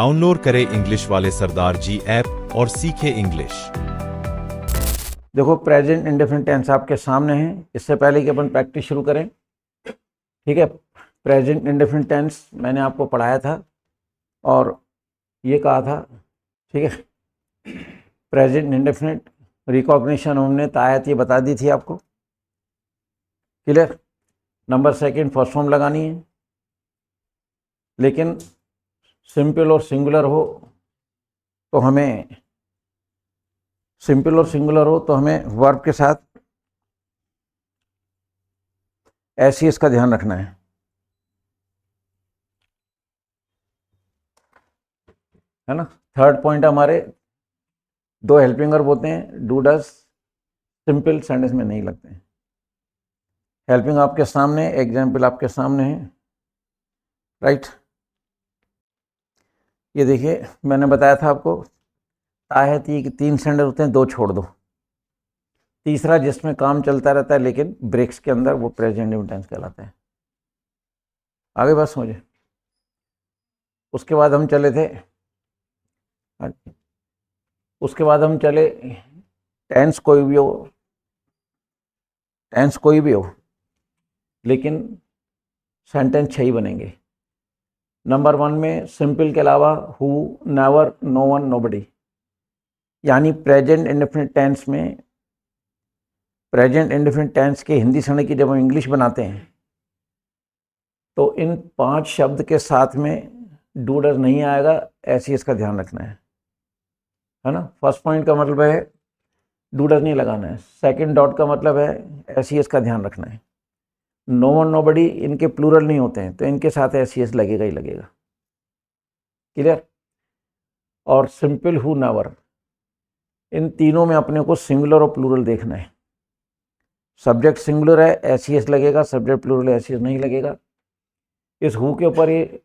Download करें English वाले सरदार जी app और सीखें इंग्लिश। देखो प्रेजेंट इंडेफिनिट टेंस आपके सामने है। इससे पहले कि अपन प्रैक्टिस शुरू करें, ठीक है, प्रेजेंट इंडेफिनिट टेंस मैंने आपको पढ़ाया था और ये कहा था, ठीक है, प्रेजेंट इंडेफिनिट रिकॉग्निशन हमने तायत ये बता दी थी आपको, clear. Number second first form लगानी है, लेकिन सिंपल और सिंगुलर हो तो हमें वर्ब के साथ एस का ध्यान रखना है ना। थर्ड पॉइंट हमारे दो हेल्पिंग वर्ब होते हैं, डू डज, सिंपल सेंटेंस में नहीं लगते हैं। हेल्पिंग आपके सामने, एग्जाम्पल आपके सामने है, राइट। ये देखिए मैंने बताया था आपको, ताहत कि 3 सेंटेंस होते हैं, 2 छोड़ दो, तीसरा जिसमें काम चलता रहता है लेकिन ब्रेक्स के अंदर, वो प्रेजेंट इंडेफिनिट कहलाता है। आगे बात समझे। उसके बाद हम चले टेंस कोई भी हो लेकिन सेंटेंस 6 ही बनेंगे। नंबर 1 में सिंपल के अलावा who, never, no one, nobody, यानी प्रेजेंट इंडेफिनिट टेंस के हिंदी सड़क की जब हम इंग्लिश बनाते हैं तो इन 5 शब्द के साथ में डू डज नहीं आएगा, ऐसी इसका ध्यान रखना है ना। फर्स्ट पॉइंट का मतलब है डू डज नहीं लगाना है। सेकंड डॉट का मतलब है ऐसी इसका ध्यान रखना है। नो वन, नोबडी इनके प्लूरल नहीं होते हैं तो इनके साथ ऐसी लगेगा ही लगेगा, क्लियर। और सिंपल, हु, नेवर, इन तीनों में अपने को सिंगुलर और प्लूरल देखना है। सब्जेक्ट सिंगुलर है, ऐसी लगेगा, सब्जेक्ट प्लूरल है, ऐसी नहीं लगेगा। इस हु के ऊपर ये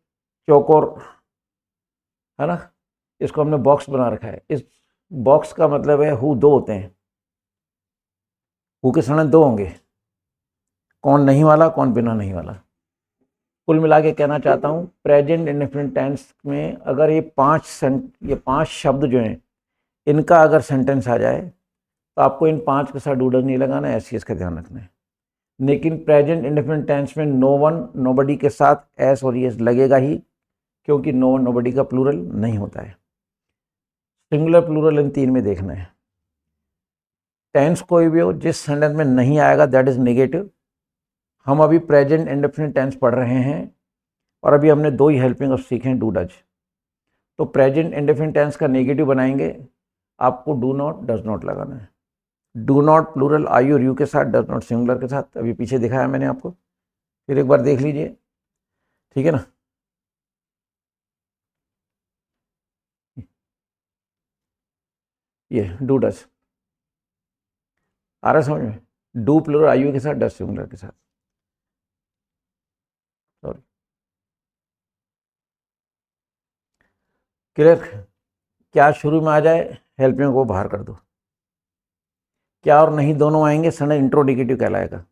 चौकोर है ना, इसको हमने बॉक्स बना रखा है। इस बॉक्स का मतलब है हु 2 होते हैं, हु के सामने 2 होंगे, कौन नहीं वाला, कौन बिना नहीं वाला। कुल मिला के कहना चाहता हूँ प्रेजेंट इंडेफिनिट टेंस में अगर ये 5 शब्द जो हैं इनका अगर सेंटेंस आ जाए तो आपको इन 5 के साथ डू डज नहीं लगाना है, ऐसी इसका ध्यान रखना है। लेकिन प्रेजेंट इंडेफिनिट टेंस में नो वन, नोबडी के साथ एस और यस लगेगा ही, क्योंकि नो वन, नोबडी का प्लूरल नहीं होता है। सिंगुलर प्लूरल इन 3 में देखना है। टेंस कोई भी हो, जिस सेंटेंस में नहीं आएगा दैट इज नेगेटिव। हम अभी प्रेजेंट इंडेफिनिट टेंस पढ़ रहे हैं और अभी हमने 2 ही हेल्पिंग ऑफ सीखे हैं, डू डज। तो प्रेजेंट इंडेफिनिट टेंस का नेगेटिव बनाएंगे, आपको डू नॉट, डज नॉट लगाना है। डू नॉट प्लूरल आई और यू के साथ, डज नॉट सिंगुलर के साथ, अभी पीछे दिखाया मैंने आपको, फिर एक बार देख लीजिए, ठीक है ना। ये डू डज आ रहा है समझ में। डू प्लूरल आई यू के साथ, डज सिंगुलर के साथ, सॉरी, क्लियर। क्या शुरू में आ जाए, हेल्पिंग को बाहर कर दो। क्या और नहीं दोनों आएंगे, सडन इंट्रोडिकेटिव कहलाएगा।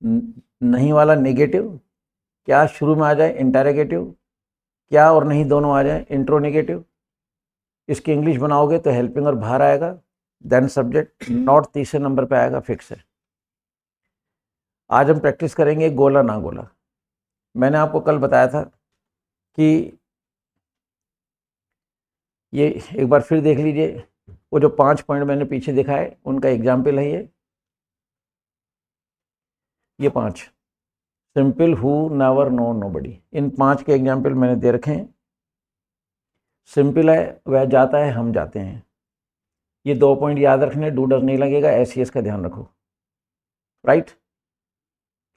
नहीं वाला नेगेटिव, क्या शुरू में आ जाए इंटरोगेटिव, क्या और नहीं दोनों आ जाए इंट्रोनेगेटिव। इसकी इंग्लिश बनाओगे तो हेल्पिंग और बाहर आएगा, देन सब्जेक्ट, नॉट तीसरे नंबर पे आएगा, फिक्स है। आज हम प्रैक्टिस करेंगे गोला ना गोला। मैंने आपको कल बताया था कि ये एक बार फिर देख लीजिए, वो जो 5 पॉइंट मैंने पीछे दिखाए उनका एग्जाम्पल है ये 5, simple, who, never, no, nobody, इन 5 के एग्जाम्पल मैंने दे रखे हैं। सिंपल है, वह जाता है, हम जाते हैं। ये 2 पॉइंट याद रखने, डू डज नहीं लगेगा, एस का ध्यान रखो, राइट।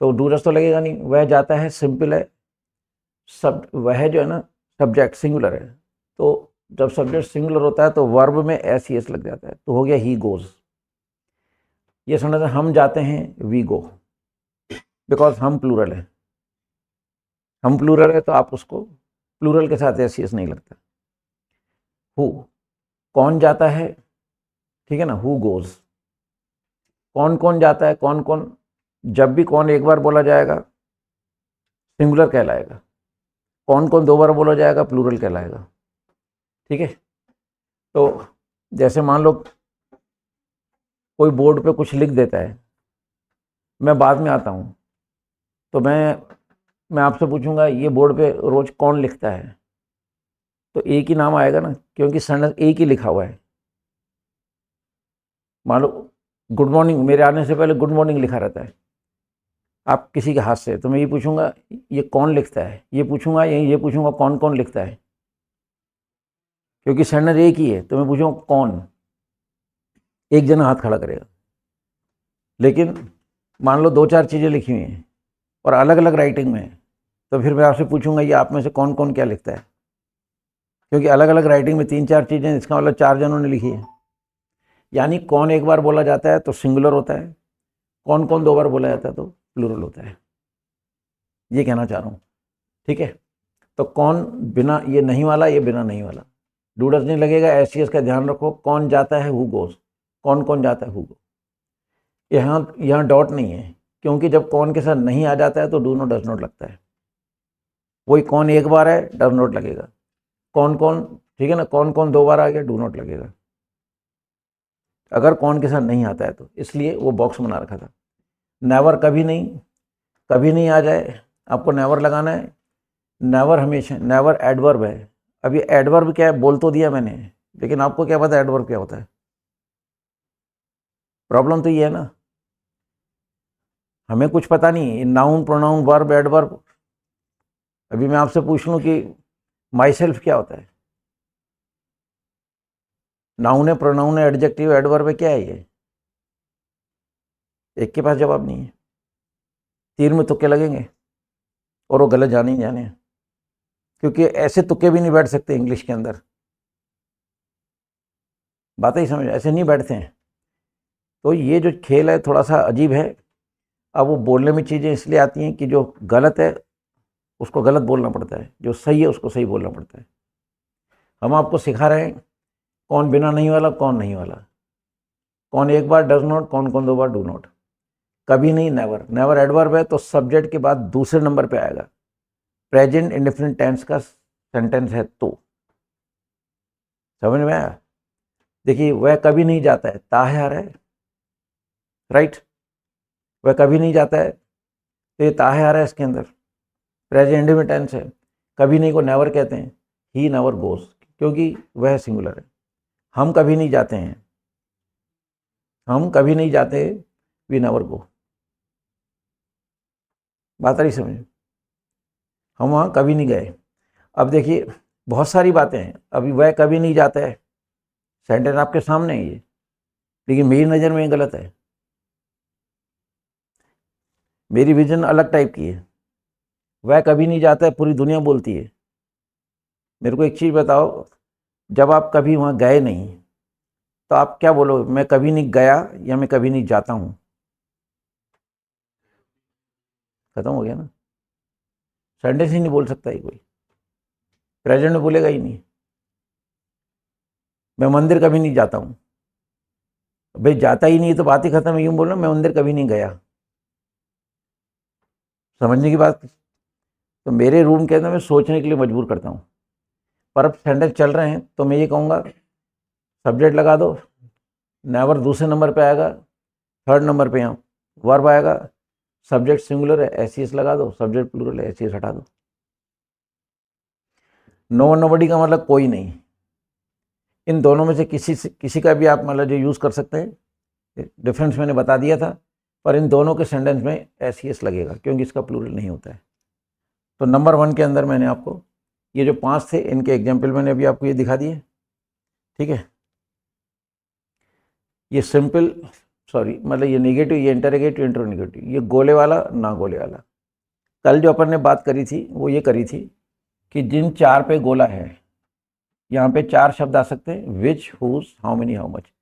तो डू डज तो लगेगा नहीं, वह जाता है सिंपल है, सब वह जो है ना सब्जेक्ट सिंगुलर है, तो जब सब्जेक्ट सिंगुलर होता है तो वर्ब में एस लग जाता है, तो हो गया ही गोज। ये समझ, हम जाते हैं, वी गो, बिकॉज हम प्लूरल है, तो आप उसको प्लूरल के साथ एस नहीं लगता। हु, कौन जाता है, ठीक है ना, हु गोज। कौन कौन जाता है, कौन कौन, जब भी कौन एक बार बोला जाएगा सिंगुलर कहलाएगा, कौन कौन 2 बार बोला जाएगा प्लूरल कहलाएगा। ठीक है। तो जैसे मान लो कोई बोर्ड पे कुछ लिख देता है, मैं बाद में आता हूँ, तो मैं आपसे पूछूंगा ये बोर्ड पे रोज कौन लिखता है, तो एक ही नाम आएगा ना, क्योंकि सेंटेंस एक ही लिखा हुआ है। मान लो गुड मॉर्निंग, मेरे आने से पहले गुड मॉर्निंग लिखा रहता है आप किसी के हाथ से, तो मैं ये पूछूंगा ये कौन लिखता है, ये पूछूंगा, ये पूछूंगा कौन कौन लिखता है, क्योंकि सेंटेंस एक ही है, तो मैं पूछूंगा कौन, एक जना हाथ खड़ा करेगा। लेकिन मान लो दो चार चीज़ें लिखी हुई हैं और अलग अलग राइटिंग में है, तो फिर मैं आपसे पूछूंगा ये आप में से कौन कौन क्या लिखता है, क्योंकि अलग अलग राइटिंग में तीन चार चीज़ें, इसका मतलब चार जनों ने लिखी है। यानी कौन एक बार बोला जाता है तो सिंगुलर होता है, कौन कौन दो बार बोला जाता है तो प्लूरल होता है, ये कहना चाह रहा हूँ। ठीक है। तो कौन बिना ये नहीं वाला, ये बिना नहीं वाला, डूडस नहीं लगेगा। एस का ध्यान रखो, कौन जाता है हु गोज, कौन कौन जाता है हु गोज। यहाँ डॉट नहीं है, क्योंकि जब कौन के साथ नहीं आ जाता है तो डू नॉट डज नॉट लगता है। वही कौन एक बार है डज नॉट लगेगा, कौन कौन, ठीक है ना, कौन कौन दो बार आ गया डू नॉट लगेगा, अगर कौन के साथ नहीं आता है तो, इसलिए वो बॉक्स बना रखा था। नेवर कभी नहीं, कभी नहीं आ जाए आपको नेवर लगाना है। नेवर हमेशा, नेवर एडवर्ब है। अभी एडवर्ब क्या है बोल तो दिया मैंने, लेकिन आपको क्या पता एडवर्ब क्या होता है? प्रॉब्लम तो ये है ना, हमें कुछ पता नहीं, नाउन प्रोनाउन वर्ब एडवर्ब। अभी मैं आपसे पूछ लूं कि माई सेल्फ क्या होता है, नाउन है, प्रोनाउन है, एडजेक्टिव, एडवर्ब है, क्या है ये? एक के पास जवाब नहीं है, तीर में तुक्के लगेंगे और वो गलत जाने ही जाने, क्योंकि ऐसे तुक्के भी नहीं बैठ सकते इंग्लिश के अंदर, बातें ही समझ, ऐसे नहीं बैठते हैं। तो ये जो खेल है थोड़ा सा अजीब है। अब वो बोलने में चीज़ें इसलिए आती हैं कि जो गलत है उसको गलत बोलना पड़ता है, जो सही है उसको सही बोलना पड़ता है। हम आपको सिखा रहे हैं कौन बिना नहीं वाला, कौन नहीं वाला, कौन एक बार डज नॉट, कौन कौन दो बार डू नॉट, कभी नहीं नेवर। नेवर एडवर्ब है तो सब्जेक्ट के बाद दूसरे नंबर पे आएगा। प्रेजेंट इंडेफिनिट टेंस का सेंटेंस है तो, समझ में आया? देखिए वह कभी नहीं जाता है, ता है आ रहा है, राइट, वह कभी नहीं जाता है तो ये ता है आ रहा है इसके अंदर, प्रेजेंट इंडेफिनिट टेंस है। कभी नहीं को नेवर कहते हैं, ही नेवर गोज, क्योंकि वह सिंगुलर है। हम कभी नहीं जाते हैं, हम कभी नहीं जाते, वी नेवर गो। बात आ रही समझ? हम वहाँ कभी नहीं गए। अब देखिए बहुत सारी बातें हैं, अभी वह कभी नहीं जाता है सेंटेंस आपके सामने है ये, लेकिन मेरी नज़र में ये गलत है, मेरी विजन अलग टाइप की है। वह कभी नहीं जाता है पूरी दुनिया बोलती है। मेरे को एक चीज़ बताओ, जब आप कभी वहाँ गए नहीं तो आप क्या बोलोगे, मैं कभी नहीं गया या मैं कभी नहीं जाता हूँ? खत्म हो गया ना, सेंटेंस ही नहीं बोल सकता ही कोई, प्रेजेंट में बोलेगा ही नहीं। मैं मंदिर कभी नहीं जाता हूँ, भाई जाता ही नहीं तो बात ही खत्म है, यूँ बोलना मैं मंदिर कभी नहीं गया, समझने की बात। तो मेरे रूम के अंदर मैं सोचने के लिए मजबूर करता हूँ, पर अब सेंटेंस चल रहे हैं तो मैं ये कहूँगा सब्जेक्ट लगा दो, नेवर दूसरे नंबर पे आएगा, थर्ड नंबर पे यहाँ वर्ब आएगा, सब्जेक्ट सिंगुलर है एस लगा दो, सब्जेक्ट प्लूरल है एस हटा दो। नो नोबडी का मतलब कोई नहीं, इन दोनों में से किसी का भी आप मतलब जो यूज़ कर सकते हैं, डिफरेंस मैंने बता दिया था, पर इन दोनों के सेंटेंस में एस लगेगा क्योंकि इसका प्लूरल नहीं होता है। तो नंबर 1 के अंदर मैंने आपको ये जो 5 थे इनके एग्जाम्पल मैंने अभी आपको ये दिखा दिए, ठीक है। ये सिंपल, सॉरी मतलब ये नेगेटिव, ये इंटरोगेटिव, इंट्रोनेगेटिव, ये गोले वाला ना गोले वाला। कल जो अपन ने बात करी थी वो ये करी थी कि जिन 4 पे गोला है, यहाँ पे 4 शब्द आ सकते हैं, which, whose, how many, how much.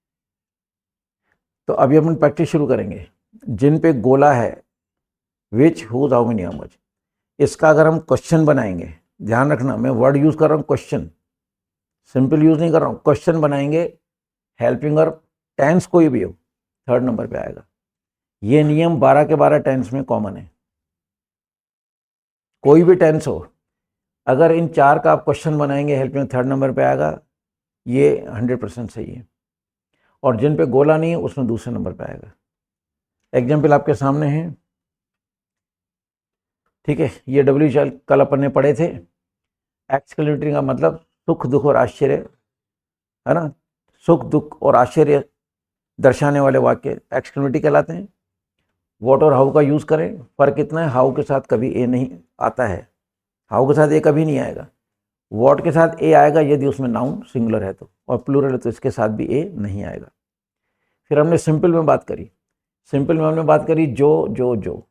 तो अभी अपन प्रैक्टिस शुरू करेंगे। जिन पे गोला है, which, whose, how many, how much, इसका अगर हम क्वेश्चन बनाएंगे, ध्यान रखना मैं वर्ड यूज़ कर रहा हूँ क्वेश्चन, सिंपल यूज़ नहीं कर रहा हूँ, क्वेश्चन बनाएंगे, हेल्पिंग और टेंस कोई भी हो थर्ड नंबर पे आएगा। ये नियम 12 के 12 टेंस में कॉमन है, कोई भी टेंस हो, अगर इन 4 का आप क्वेश्चन बनाएंगे हेल्पिंग थर्ड नंबर पे आएगा, ये 100% सही है। और जिन पे गोला नहीं है उसमें दूसरे नंबर पे आएगा। एग्जाम्पल आपके सामने है, ठीक है। ये डब्ल्यू कल अपन ने पढ़े थे। एक्सक्लेमेटरी का मतलब सुख दुख और आश्चर्य, है ना। सुख दुख और आश्चर्य दर्शाने वाले वाक्य एक्सक्लेमेटरी कहलाते हैं। व्हाट और हाउ का यूज़ करें, फर्क इतना है, हाउ के साथ कभी ए नहीं आता है, हाउ के साथ ए कभी नहीं आएगा। व्हाट के साथ ए आएगा यदि उसमें नाउन सिंगुलर है तो, और प्लूरल है तो इसके साथ भी ए नहीं आएगा। फिर हमने सिंपल में बात करी। सिंपल में हमने बात करी जो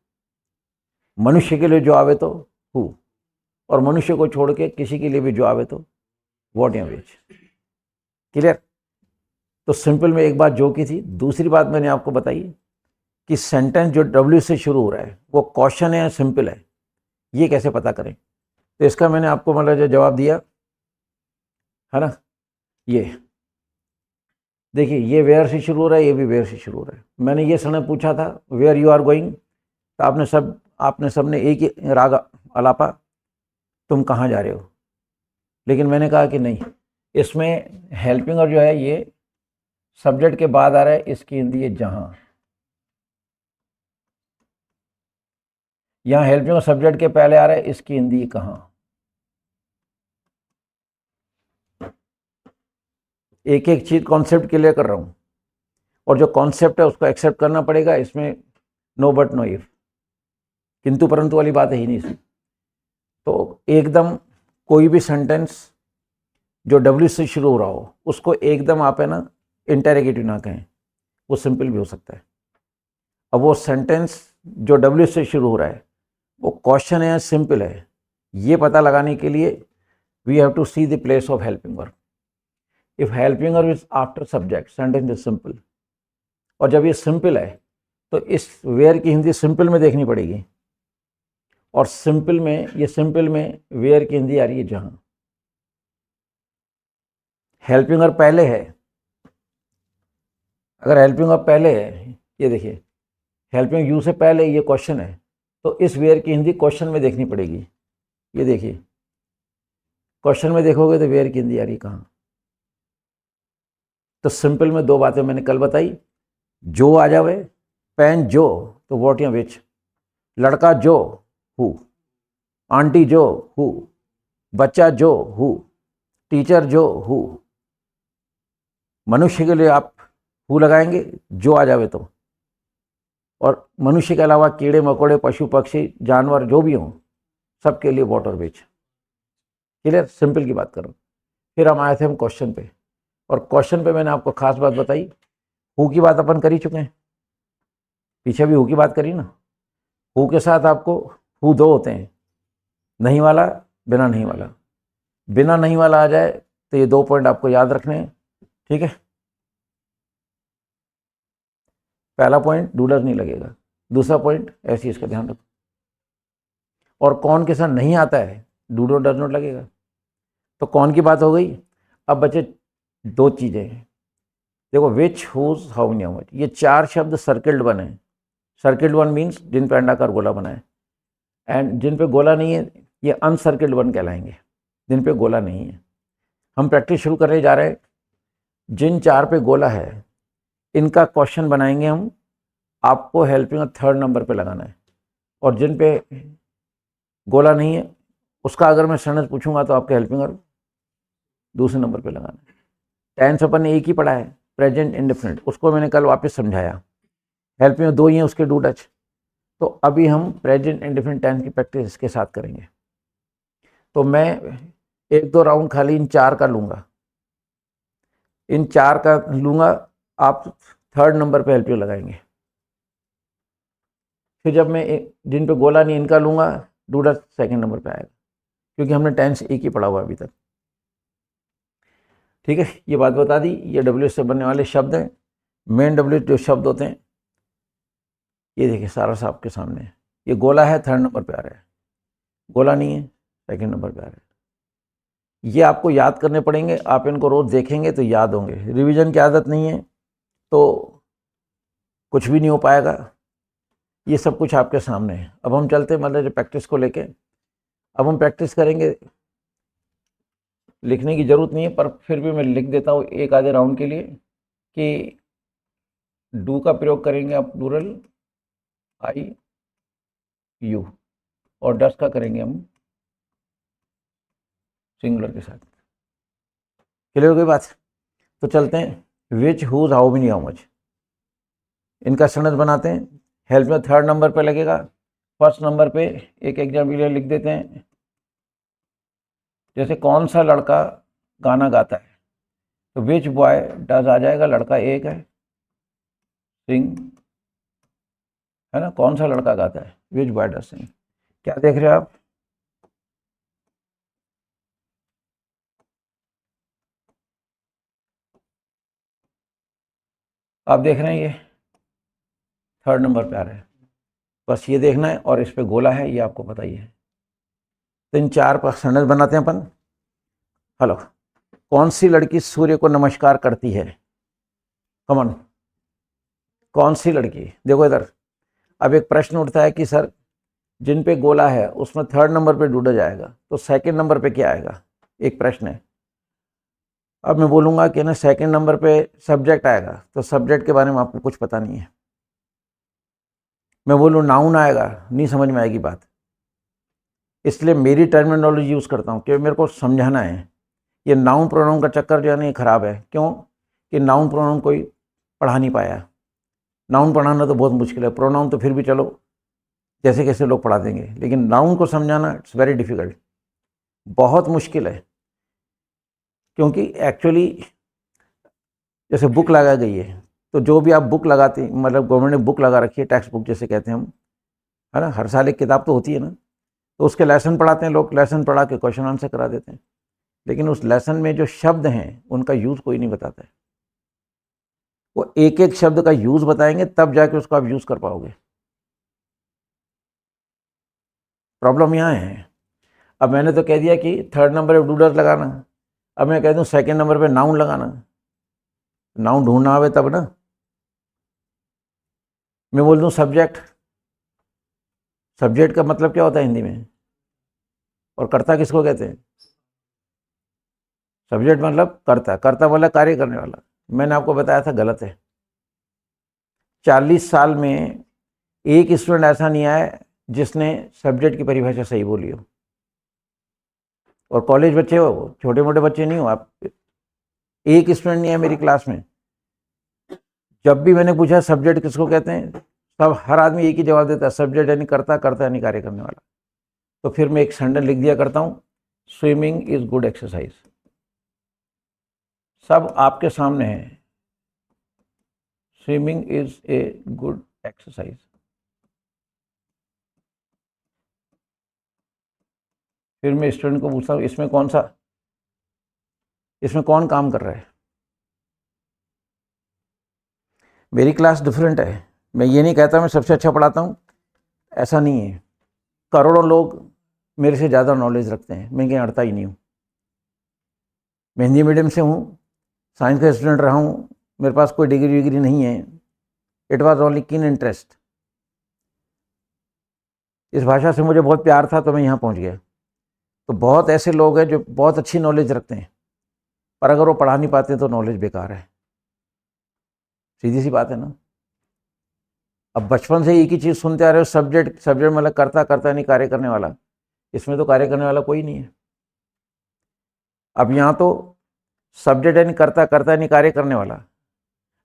मनुष्य के लिए जो आवे तो हु, और मनुष्य को छोड़ के किसी के लिए भी जो आवे तो व्हाट या विच। क्लियर। तो सिंपल में एक बात जो की थी। दूसरी बात मैंने आपको बताई कि सेंटेंस जो डब्ल्यू से शुरू हो रहा है वो क्वेश्चन है या सिंपल है, ये कैसे पता करें। तो इसका मैंने आपको मतलब जो जवाब दिया है ना, ये देखिए, ये वेयर से शुरू हो रहा है, ये भी वेयर से शुरू हो रहा है। मैंने ये समय पूछा था वेयर यू आर गोइंग, तो आपने सबने एक ही राग अलापा, तुम कहाँ जा रहे हो। लेकिन मैंने कहा कि नहीं, इसमें हेल्पिंग और जो है ये सब्जेक्ट के बाद आ रहा है, इसकी हिंदी है जहाँ। यहाँ हेल्पिंग और सब्जेक्ट के पहले आ रहा है, इसकी हिंदी कहाँ। एक एक चीज कॉन्सेप्ट क्लियर कर रहा हूँ, और जो कॉन्सेप्ट है उसको एक्सेप्ट करना पड़ेगा। इसमें नो बट नो इफ, किंतु परंतु वाली बात है ही नहीं इसमें। तो एकदम कोई भी सेंटेंस जो डब्ल्यू से शुरू हो रहा हो उसको एकदम आप है ना इंटेरोगेटिव ना कहें, वो सिंपल भी हो सकता है। अब वो सेंटेंस जो डब्ल्यू से शुरू हो रहा है वो क्वेश्चन है या सिंपल है, ये पता लगाने के लिए we have to see the place of helping verb. If helping verb is after subject, sentence is simple. और जब ये सिंपल है तो इस वेयर की हिंदी सिंपल में देखनी पड़ेगी, और सिंपल में ये सिंपल में वेयर की हिंदी आ रही है जहां। हेल्पिंग वर्ब पहले है, अगर हेल्पिंग वर्ब पहले है, ये देखिए हेल्पिंग यू से पहले ये क्वेश्चन है, तो इस वेयर की हिंदी क्वेश्चन में देखनी पड़ेगी। ये देखिए क्वेश्चन में देखोगे तो वेयर की हिंदी आ रही कहाँ। तो सिंपल में दो बातें मैंने कल बताई, जो आ जावे, पेन जो तो व्हाट या विच, लड़का जो हु, आंटी जो हु, बच्चा जो हु, टीचर जो हु। मनुष्य के लिए आप हु लगाएंगे जो आ जावे तो, और मनुष्य के अलावा कीड़े मकोड़े पशु पक्षी जानवर जो भी हों सबके लिए व्हाट और विच। क्लियर, सिंपल की बात करो। फिर हम आए थे हम क्वेश्चन पे, और क्वेश्चन पे मैंने आपको खास बात बताई, हु की बात अपन कर ही चुके हैं, पीछे भी हु की बात करी ना। हु के साथ आपको हु दो होते हैं, नहीं वाला, बिना नहीं वाला। बिना नहीं वाला आ जाए तो ये दो पॉइंट आपको याद रखने हैं, ठीक है। पहला पॉइंट डूडर नहीं लगेगा, दूसरा पॉइंट ऐसी इसका ध्यान रखो। और कौन के साथ नहीं आता है डूडो डज नॉट लगेगा। तो कौन की बात हो गई। अब बचे दो चीजें हैं, देखो which, whose, how, many, how much, ये चार शब्द सर्किल्ड बने। सर्किल्ड वन मीन्स जिन पे अंडाकार गोला बना है, एंड जिन पे गोला नहीं है ये अनसर्किल्ड वन कहलाएंगे, जिन पे गोला नहीं है। हम प्रैक्टिस शुरू करने जा रहे हैं, जिन चार पे गोला है इनका क्वेश्चन बनाएंगे हम, आपको हेल्पिंग थर्ड नंबर पे लगाना है। और जिन पे गोला नहीं है उसका अगर मैं सेंटेंस पूछूंगा तो आपके हेल्पिंग और दूसरे नंबर पे लगाना है। टेंस अपन ने एक ही पढ़ा है, प्रेजेंट इंडेफिनिट, उसको मैंने कल वापस समझाया। हेल्पिंग दो ही हैं उसके डू डच। तो अभी हम प्रेजेंट इंडेफिनिट टेंस की प्रैक्टिस इसके साथ करेंगे। तो मैं एक दो राउंड खाली इन चार का लूँगा, इन चार का लूँगा, आप थर्ड नंबर पे हेल्पिंग लगाएंगे। फिर जब मैं जिन पे गोला नहीं इनका लूँगा, डू डच सेकेंड नंबर पे आएगा, क्योंकि हमने टेंस एक ही पढ़ा हुआ अभी तक, ठीक है। ये बात बता दी। ये डब्ल्यू से बनने वाले शब्द हैं, मेन डब्ल्यू जो शब्द होते हैं। ये देखिए सारा सा आपके सामने है। ये गोला है, थर्ड नंबर पे आ रहा है, गोला नहीं है, सेकंड नंबर पे आ रहा है। ये आपको याद करने पड़ेंगे, आप इनको रोज देखेंगे तो याद होंगे। रिवीजन की आदत नहीं है तो कुछ भी नहीं हो पाएगा। ये सब कुछ आपके सामने है। अब हम चलते मतलब प्रैक्टिस को लेके, अब हम प्रैक्टिस करेंगे लिखने की ज़रूरत नहीं है, पर फिर भी मैं लिख देता हूँ एक आधे राउंड के लिए कि डू का प्रयोग करेंगे आप प्लूरल आई यू, और डस का करेंगे हम सिंगुलर के साथ। क्लियर हो गई बात? तो चलते हैं which, whose, how many, how much, इनका सेंटेंस बनाते हैं। हेल्प में थर्ड नंबर पे लगेगा। फर्स्ट नंबर पे एक एग्जाम्पल लिख देते हैं, जैसे कौन सा लड़का गाना गाता है, तो विच बॉय डज आ जाएगा, लड़का एक है, सिंग, है ना, कौन सा लड़का गाता है, विच बॉय डज सिंग। क्या देख रहे हो आप? आप देख रहे हैं ये थर्ड नंबर पे आ रहा है, बस ये देखना है, और इस पे गोला है ये आपको पता ही है। तो इन चार सेंटेंस बनाते हैं अपन। हेलो, कौन सी लड़की सूर्य को नमस्कार करती है? कमन, कौन सी लड़की? देखो इधर, अब एक प्रश्न उठता है कि सर जिन पे गोला है उसमें थर्ड नंबर पे डूडा जाएगा, तो सेकंड नंबर पे क्या आएगा? एक प्रश्न है। अब मैं बोलूँगा कि ना सेकंड नंबर पे सब्जेक्ट आएगा, तो सब्जेक्ट के बारे में आपको कुछ पता नहीं है। मैं बोलूँ नाउन आएगा, नहीं समझ में आएगी बात। इसलिए मेरी टर्मिनोलॉजी यूज़ करता हूँ क्योंकि मेरे को समझाना है। ये नाउन प्रोनाउन का चक्कर जो है ना ये ख़राब है। क्यों? कि नाउन प्रोनाउन कोई पढ़ा नहीं पाया। नाउन पढ़ाना तो बहुत मुश्किल है, प्रोनाउन तो फिर भी चलो जैसे कैसे लोग पढ़ा देंगे, लेकिन नाउन को समझाना इट्स वेरी डिफ़िकल्ट, बहुत मुश्किल है। क्योंकि एक्चुअली जैसे बुक लगा गई है, तो जो भी आप बुक लगाते, मतलब गवर्नमेंट ने बुक लगा रखी है, टेक्स्ट बुक जैसे कहते हैं हम, है ना, हर साल एक किताब तो होती है ना, तो उसके लेसन पढ़ाते हैं लोग, लेसन पढ़ा के क्वेश्चन आंसर करा देते हैं, लेकिन उस लेसन में जो शब्द हैं उनका यूज़ कोई नहीं बताता है। वो एक एक शब्द का यूज़ बताएंगे तब जाके उसको आप यूज़ कर पाओगे। प्रॉब्लम यहाँ है। अब मैंने तो कह दिया कि थर्ड नंबर पे डूडर लगाना, अब मैं कह दूँ सेकंड नंबर पे नाउन लगाना, नाउन ढूंढना आवे तब ना। मैं बोल दूँ सब्जेक्ट, सब्जेक्ट का मतलब क्या होता है हिंदी में? और कर्ता किसको कहते हैं? सब्जेक्ट मतलब कर्ता, कर्ता मतलब कार्य करने वाला। मैंने आपको बताया था गलत है। 40 साल में एक स्टूडेंट ऐसा नहीं आया जिसने सब्जेक्ट की परिभाषा सही बोली हो। और कॉलेज बच्चे हो, छोटे मोटे बच्चे नहीं हो आप, एक स्टूडेंट नहीं है मेरी क्लास में। जब भी मैंने पूछा सब्जेक्ट किसको कहते हैं, सब हर आदमी एक ही जवाब देता है, सब्जेक्ट यानी कर्ता, कर्ता यानी कार्य करने वाला। तो फिर मैं एक सेंटेंस लिख दिया करता हूँ, स्विमिंग इज गुड एक्सरसाइज। सब आपके सामने है, swimming is a good exercise. फिर मैं स्टूडेंट को पूछता हूँ इसमें कौन काम कर रहा है? मेरी क्लास डिफरेंट है। मैं ये नहीं कहता मैं सबसे अच्छा पढ़ाता हूँ, ऐसा नहीं है। करोड़ों लोग मेरे से ज़्यादा नॉलेज रखते हैं, मैं कहीं अड़ता ही नहीं हूँ। मैं हिंदी मीडियम से हूँ, साइंस का स्टूडेंट रहा हूँ, मेरे पास कोई डिग्री विग्री नहीं है। It was only keen interest. इस भाषा से मुझे बहुत प्यार था तो मैं यहाँ पहुँच गया। तो बहुत ऐसे लोग हैं जो बहुत अच्छी नॉलेज रखते हैं, पर अगर वो पढ़ा नहीं पाते तो नॉलेज बेकार है। सीधी सी बात है ना। अब बचपन से एक ही चीज़ सुनते आ रहे हो, सब्जेक्ट, सब्जेक्ट मतलब करता, करता नहीं कार्य करने वाला। इसमें तो कार्य करने वाला कोई नहीं है। अब यहाँ तो सब्जेक्ट यानी करता, करता नहीं कार्य करने वाला।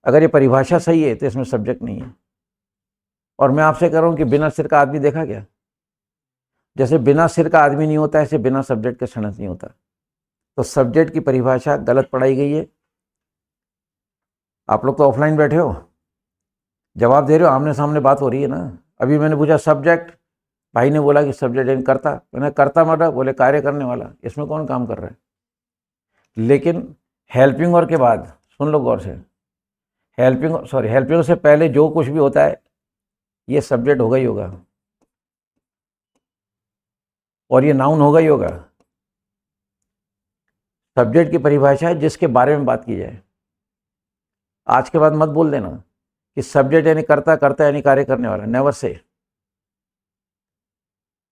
अगर ये परिभाषा सही है तो इसमें सब्जेक्ट नहीं है। और मैं आपसे कह रहा हूँ कि बिना सिर का आदमी देखा क्या? जैसे बिना सिर का आदमी नहीं होता, ऐसे बिना सब्जेक्ट के सेंटेंस नहीं होता। तो सब्जेक्ट की परिभाषा गलत पढ़ाई गई है। आप लोग तो ऑफलाइन बैठे हो, जवाब दे रहे हो, आमने सामने बात हो रही है ना। अभी मैंने पूछा सब्जेक्ट, भाई ने बोला कि सब्जेक्ट यानी करता, मैंने करता मतलब बोले कार्य करने वाला। इसमें कौन काम कर रहा है? लेकिन हेल्पिंग और के बाद, सुन लो गौर से, हेल्पिंग से पहले जो कुछ भी होता है ये सब्जेक्ट होगा ही होगा, और ये नाउन होगा ही होगा। सब्जेक्ट की परिभाषा है जिसके बारे में बात की जाए। आज के बाद मत बोल देना कि सब्जेक्ट यानी करता, करता यानी कार्य करने वाला। नेवर से।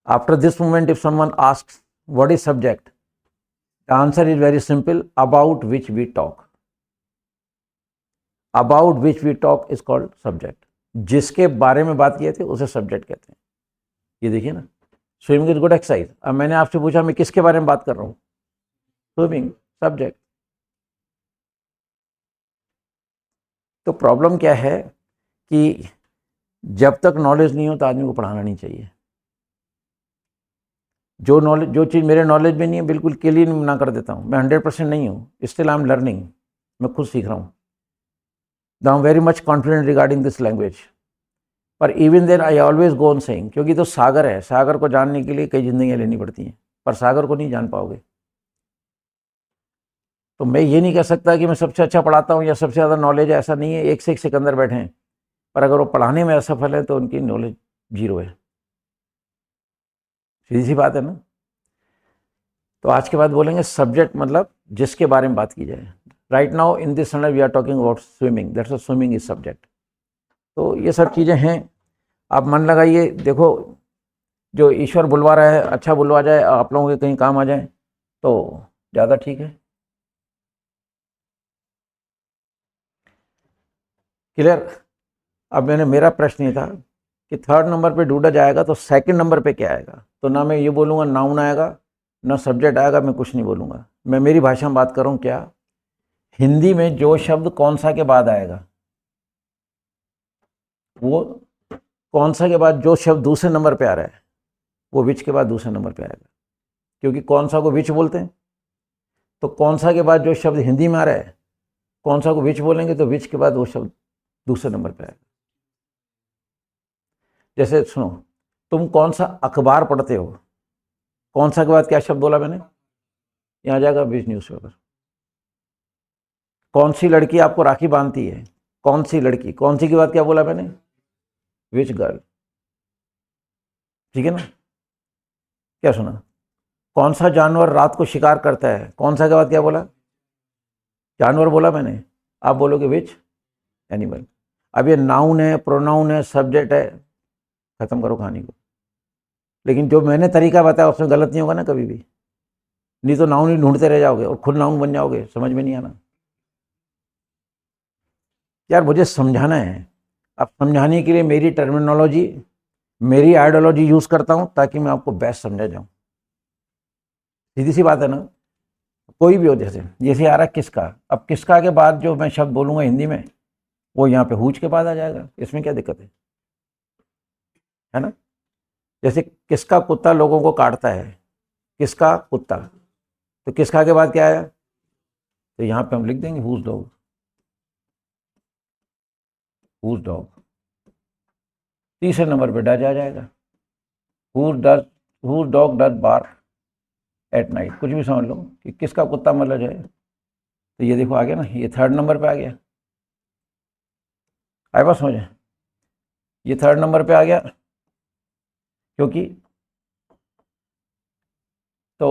After this moment if someone asks what is subject, the answer is very simple, about which we talk. About which we talk is called subject. जिसके बारे में बात किए थे उसे सब्जेक्ट कहते हैं। ये देखिए ना, स्विमिंग इज गुड एक्सरसाइज। अब मैंने आपसे पूछा मैं किसके बारे में बात कर रहा हूँ, स्विमिंग, सब्जेक्ट। तो प्रॉब्लम क्या है कि जब तक नॉलेज नहीं हो तो आदमी को पढ़ाना नहीं चाहिए। जो नॉलेज, जो चीज़ मेरे नॉलेज में नहीं है बिल्कुल क्लियर ना कर देता हूँ। मैं 100% नहीं हूँ, स्टिल आई एम लर्निंग, मैं खुद सीख रहा हूँ। I am very much confident regarding this language, पर even then I always go on saying, क्योंकि तो सागर है, सागर को जानने के लिए कई जिंदगियाँ लेनी पड़ती हैं, पर सागर को नहीं जान पाओगे। तो मैं ये नहीं कह सकता कि मैं सबसे अच्छा पढ़ाता हूँ या सबसे ज़्यादा नॉलेज है, ऐसा नहीं है। एक से एक सिकंदर बैठे हैं, पर अगर वो पढ़ाने में असफल है तो उनकी नॉलेज जीरो है। सीधी सी बात है ना। तो आज के बाद बोलेंगे सब्जेक्ट मतलब जिसके बारे में बात की जाए। Right now in this standard we are talking about swimming, that's swimming is subject. तो ये सब चीज़ें हैं, आप मन लगाइए। देखो, जो ईश्वर बुलवा रहा है अच्छा बुलवा जाए, आप लोगों के कहीं काम आ जाए तो ज़्यादा ठीक है। क्लियर। अब मेरा प्रश्न ये था कि थर्ड नंबर पे डूडा जाएगा तो सेकंड नंबर पे क्या आएगा। तो ना मैं ये बोलूँगा नाउन आएगा, ना सब्जेक्ट आएगा, मैं कुछ नहीं बोलूँगा। मैं मेरी भाषा में बात करूँ, क्या हिंदी में जो शब्द कौन सा के बाद आएगा, वो कौन सा के बाद जो शब्द दूसरे नंबर पे आ रहा है वो विच के बाद दूसरे नंबर पे आएगा। क्योंकि कौन सा को विच बोलते हैं, तो कौन सा के बाद जो शब्द हिंदी में आ रहा है, कौन सा को विच बोलेंगे तो विच के बाद वो शब्द दूसरे नंबर पे आएगा। जैसे सुनो, तुम कौन सा अखबार पढ़ते हो, कौन सा के बाद क्या शब्द बोला मैंने, यहाँ जाएगा विच न्यूज़पेपर। कौन सी लड़की आपको राखी बांधती है, कौन सी लड़की, कौन सी के बाद क्या बोला मैंने, विच गर्ल। ठीक है ना। क्या सुना, कौन सा जानवर रात को शिकार करता है, कौन सा के बाद क्या बोला, जानवर बोला मैंने। आप बोलोगे विच एनिमल। अब ये नाउन है, प्रोनाउन है, सब्जेक्ट है, खत्म करो कहानी को। लेकिन जो मैंने तरीका बताया उसमें गलत नहीं होगा ना कभी भी, नहीं तो नाउन ही ढूंढते रह जाओगे और खुद नाउन बन जाओगे, समझ में नहीं आना। यार मुझे समझाना है, अब समझाने के लिए मेरी टर्मिनोलॉजी, मेरी आइडियोलॉजी यूज करता हूं ताकि मैं आपको बेस्ट समझा जाऊं। सीधी सी बात है ना। कोई भी हो, जैसे जैसे आ रहा है किसका, अब किसका के बाद जो मैं शब्द बोलूंगा हिंदी में वो यहाँ पे हुज के बाद आ जाएगा, इसमें क्या दिक्कत है ना। जैसे किसका कुत्ता लोगों को काटता है, किसका कुत्ता, तो किसका के बाद क्या आया, तो यहाँ पे हम लिख देंगे हुज डॉग, हुज डॉग। तीसरे नंबर पे डज आ जाएगा, whose dog does bark at night. कुछ भी समझ लो कि किसका कुत्ता मतलब है। तो ये देखो आ गया ना, ये थर्ड नंबर पे आ गया। आए बात समझे, ये थर्ड नंबर पे आ गया, क्योंकि तो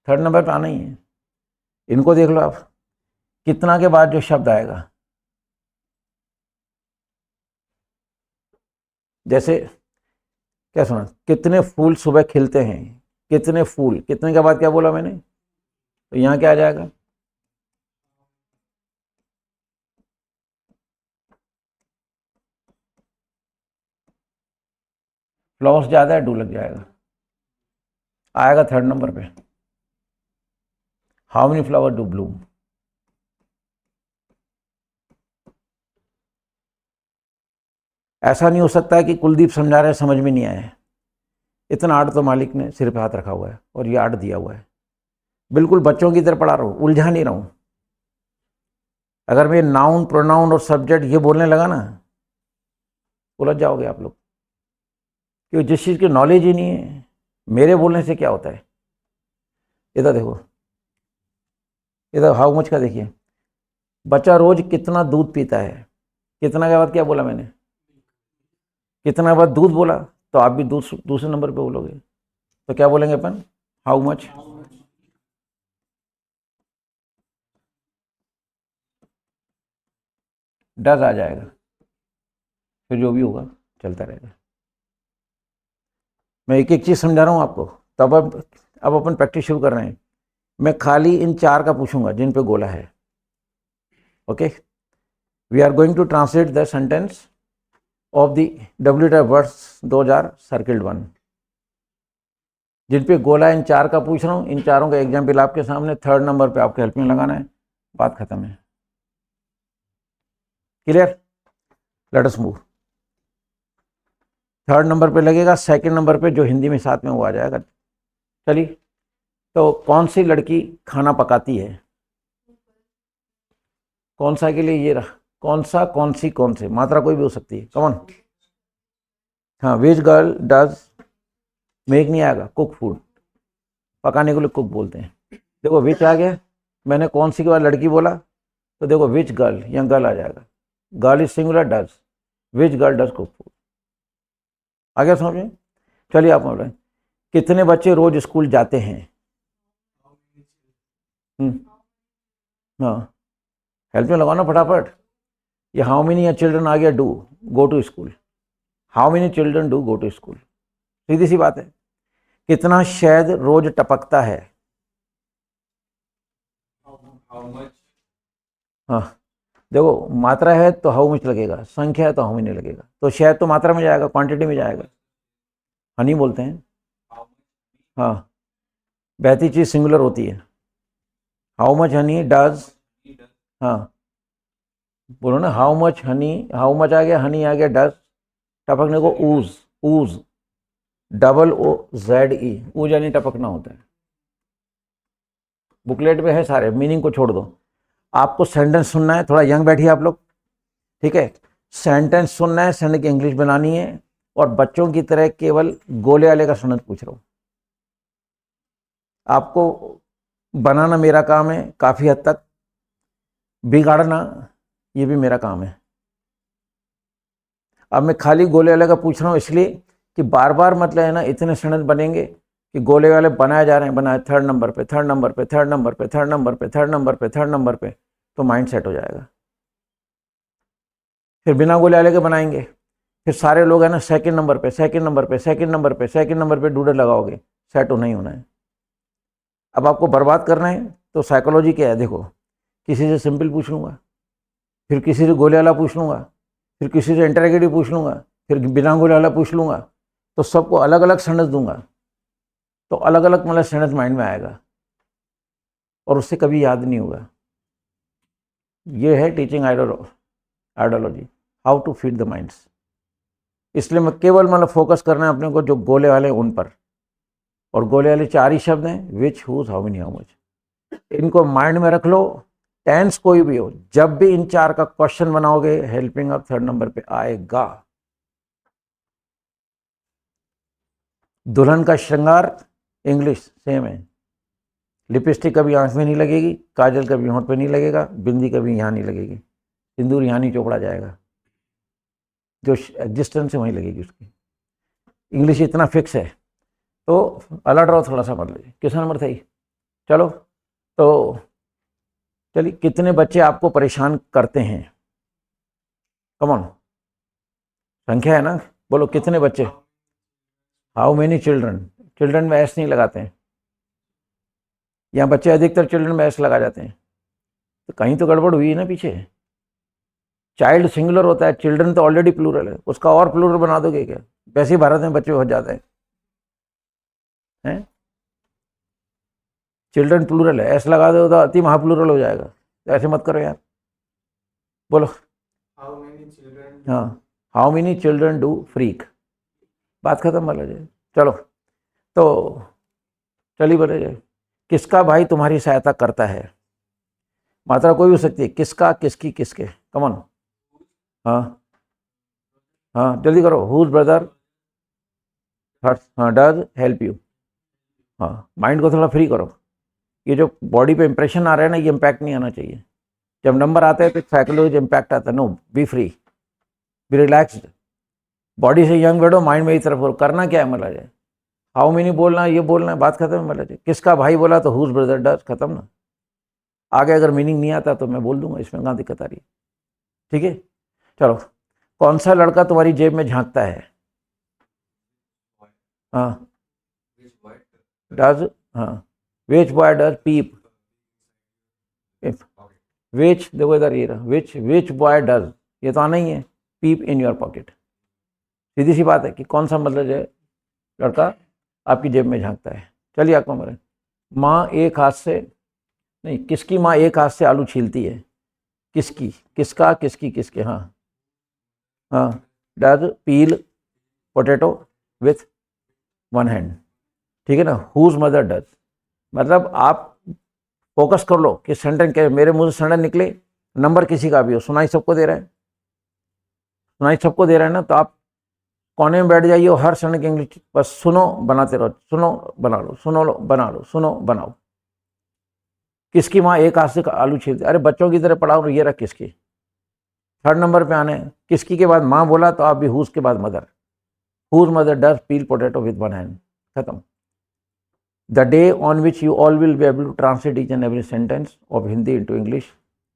थर्ड नंबर पे आना ही है। इनको देख लो आप, कितना के बाद जो शब्द आएगा, जैसे क्या सुना, कितने फूल सुबह खिलते हैं, कितने फूल, कितने के बाद क्या बोला मैंने, तो यहाँ क्या आ जाएगा, फ्लावर्स ज़्यादा है, डू लग जाएगा, आएगा थर्ड नंबर पे। How many flower do Bloom. ऐसा नहीं हो सकता है कि कुलदीप समझा रहे समझ में नहीं आया है। इतना आर्ट तो मालिक ने सिर पे हाथ रखा हुआ है और ये आर्ट दिया हुआ है। बिल्कुल बच्चों की तरह पढ़ा रहा हूँ, उलझा नहीं रहा हूँ। अगर मैं नाउन प्रोनाउन और सब्जेक्ट ये बोलने लगा ना, उलझ जाओगे आप लोग, क्योंकि जिस चीज़ की नॉलेज ही नहीं है, मेरे बोलने से क्या होता है। इधर देखो, इधर हाउ मच का देखिए, बच्चा रोज कितना दूध पीता है, कितना के बाद क्या बोला मैंने, कितना के बाद दूध बोला, तो आप भी दूध दूसरे नंबर पे बोलोगे, तो क्या बोलेंगे अपन, हाउ मच। डज आ जाएगा, फिर जो भी होगा चलता रहेगा। मैं एक एक चीज़ समझा रहा हूँ आपको, तो अब अपन प्रैक्टिस शुरू कर रहे हैं। मैं खाली इन 4 का पूछूंगा जिन पे गोला है। Okay, we are going to translate the sentence of the WTF words those are circled one. जिन पे गोला इन 4 का पूछ रहा हूँ, इन चारों का एग्जाम्पल आपके सामने, 3rd नंबर पे आपके हेल्प में लगाना है, बात खत्म है। Clear? Let us move. 3rd number पे लगेगा, 2nd नंबर पे जो हिंदी में साथ में वो आ जाएगा। चलिए, तो कौन सी लड़की खाना पकाती है? कौन सा के लिए ये रहा, कौन सा, कौन सी, कौन से, मात्रा कोई भी हो सकती है। कौन? हाँ, विच गर्ल डज मेक नहीं आएगा, कुक फूड, पकाने के लिए कुक बोलते हैं। देखो विच आ गया, मैंने कौन सी के बाद लड़की बोला, तो देखो विच गर्ल, यहाँ गर्ल आ जाएगा, girl is singular, does, which girl does cook food. आ गया समझ में? चलिए आप बोल रहे हैं, कितने बच्चे रोज स्कूल जाते हैं? हाँ, हेल्प में लगाना फटाफट। ये हाउ मेनी चिल्ड्रन आ गया, do go to school, how many children do go to school, सीधी सी बात है। कितना शहद रोज टपकता है? हाँ, देखो मात्रा है तो हाउ मच लगेगा, संख्या है तो हाउ मेनी लगेगा, तो शहद तो मात्रा में जाएगा, क्वांटिटी में जाएगा, हनी बोलते हैं। हाँ, बहती चीज सिंगुलर होती है। हाउ मच हनी डज, हाँ बोलो ना, how much honey, how much आ गया, हनी आ गया, डज टपकने को ऊज, ऊज OOZE, ऊज यानी टपकना होता है। बुकलेट में है सारे, मीनिंग को छोड़ दो, आपको सेंटेंस सुनना है। थोड़ा यंग बैठिए आप लोग, ठीक है? सेंटेंस सुनना है, सेंटेंस की इंग्लिश बनानी है, और बच्चों की तरह केवल गोले वाले का सेंटेंस पूछ रहा हूं। आपको बनाना मेरा काम है, काफी हद तक बिगाड़ना ये भी मेरा काम है। अब मैं खाली गोले वाले का पूछ रहा हूँ इसलिए कि बार बार मतलब है ना, इतने सेंटेंस बनेंगे कि गोले वाले बनाए जा रहे हैं, बनाए 3rd नंबर पे, 3rd नंबर पे, 3rd नंबर पे, 3rd नंबर पे, 3rd नंबर पे, 3rd नंबर पे, तो माइंड सेट हो जाएगा। फिर बिना गोले वाले के बनाएंगे, फिर सारे लोग है ना 2nd नंबर पे, 2nd नंबर पे, 2nd नंबर पे, 2nd नंबर पे डूडर लगाओगे, सेट होना ही होना है। अब आपको बर्बाद करना है तो साइकोलॉजी क्या है, देखो, किसी से सिंपल पूछ लूंगा, फिर किसी से गोले वाला पूछ लूंगा, फिर किसी से इंटरेगेटिव पूछ लूंगा, फिर बिना गोले वाला पूछ लूंगा, तो सबको अलग अलग सेंटेंस दूंगा, तो अलग अलग मतलब सेंटेंस माइंड में आएगा और उससे कभी याद नहीं होगा। ये है teaching ideology, how to feed the minds. इसलिए मैं केवल मतलब फोकस करना है अपने को जो गोले वाले उन पर, और गोले वाले 4 ही शब्द हैं, which, whose, how many, how much. इनको माइंड में रख लो, टेंस कोई भी हो, जब भी इन 4 का क्वेश्चन बनाओगे, हेल्पिंग ऑफ 3rd नंबर पे आएगा। दुल्हन का श्रृंगार इंग्लिश सेम है, लिपस्टिक कभी आंख में नहीं लगेगी, काजल कभी होंठ पे नहीं लगेगा, बिंदी कभी यहाँ नहीं लगेगी, सिंदूर यहाँ नहीं चोपड़ा जाएगा, जो एग्जिस्टेंस है वहीं लगेगी उसकी। इंग्लिश इतना फिक्स है, तो अलर्ट रहो थोड़ा सा, मतलब किस नंबर था ये? चलो, तो चलिए, कितने बच्चे आपको परेशान करते हैं? कमॉन, संख्या है ना, बोलो कितने बच्चे। हाउ मेनी चिल्ड्रन, चिल्ड्रन में एस नहीं लगाते हैं, यहाँ बच्चे अधिकतर चिल्ड्रन में एस लगा जाते हैं, तो कहीं तो गड़बड़ हुई है ना पीछे। चाइल्ड सिंगुलर होता है, चिल्ड्रन तो ऑलरेडी प्लूरल है, उसका और प्लूरल बना दोगे क्या? वैसे ही भारत में बच्चे बहुत ज़्यादा हैं, चिल्ड्रन प्लूरल है, एस लगा दो तो अति महाप्लूरल हो जाएगा, तो ऐसे मत करो यार। बोलो, हाँ, how many children do freak, बात खत्म वाला जाए। चलो, तो चलिए बोले जाए, किसका भाई तुम्हारी सहायता करता है? मात्रा कोई हो सकती है, किसका, किसकी, किसके, कमन। हाँ हाँ, जल्दी करो, हुज ब्रदर, हाँ, डज हेल्प यू। हाँ, माइंड को थोड़ा फ्री करो, ये जो बॉडी पे इंप्रेशन आ रहा है ना, ये इम्पैक्ट नहीं आना चाहिए। जब नंबर आता है तो साइकोलॉजी इम्पैक्ट आता है, no, be free, be relaxed, body से यंग बैठो, माइंड में ही तरफ करना क्या है, मतलब है हाउ मेनी बोलना, ये बोलना है, बात खत्म है। मतलब किसका भाई बोला तो हुज ब्रदर डज, खत्म ना। आगे अगर मीनिंग नहीं आता तो मैं बोल दूंगा, इसमें कहाँ दिक्कत आ रही है? ठीक है, चलो, कौन सा लड़का तुम्हारी जेब में झांकता है? हाँ, डज, हाँ, विच बॉय डज पीप, विच, देखो इधर ये रहा, विच बॉय डज, ये तो आना ही है, पीप इन योर पॉकेट। सीधी सी बात है कि कौन सा मतलब है लड़का आपकी जेब में झांकता है। चलिए आपको मरे, माँ एक हाथ से, नहीं, किसकी माँ एक हाथ से आलू छीलती है, किसकी, किसका, किसकी, किसके, हाँ हाँ, does peel potato with one hand, ठीक है ना, हुज मदर डज। मतलब आप फोकस कर लो कि सेंटेंस के मेरे मुंह से सेंटेंस निकले, नंबर किसी का भी हो, सुनाई सबको दे रहा है, सुनाई सबको दे रहा है ना, तो आप कोने में बैठ जाइए और हर सेंटेंस की इंग्लिश बस सुनो बनाते रहो, सुनो बना लो, सुनो लो बना लो, सुनो बनाओ। किसकी माँ एक हाथ से आलू छीलती, अरे बच्चों की तरह पढ़ाओ, ये रहा किसकी, थर्ड नंबर पे आने, किसकी के बाद माँ बोला तो आप भी हुज के बाद mother, whose mother does peel potato with one hand, खत्म। The day on which you all will be able to translate each and every sentence of Hindi into English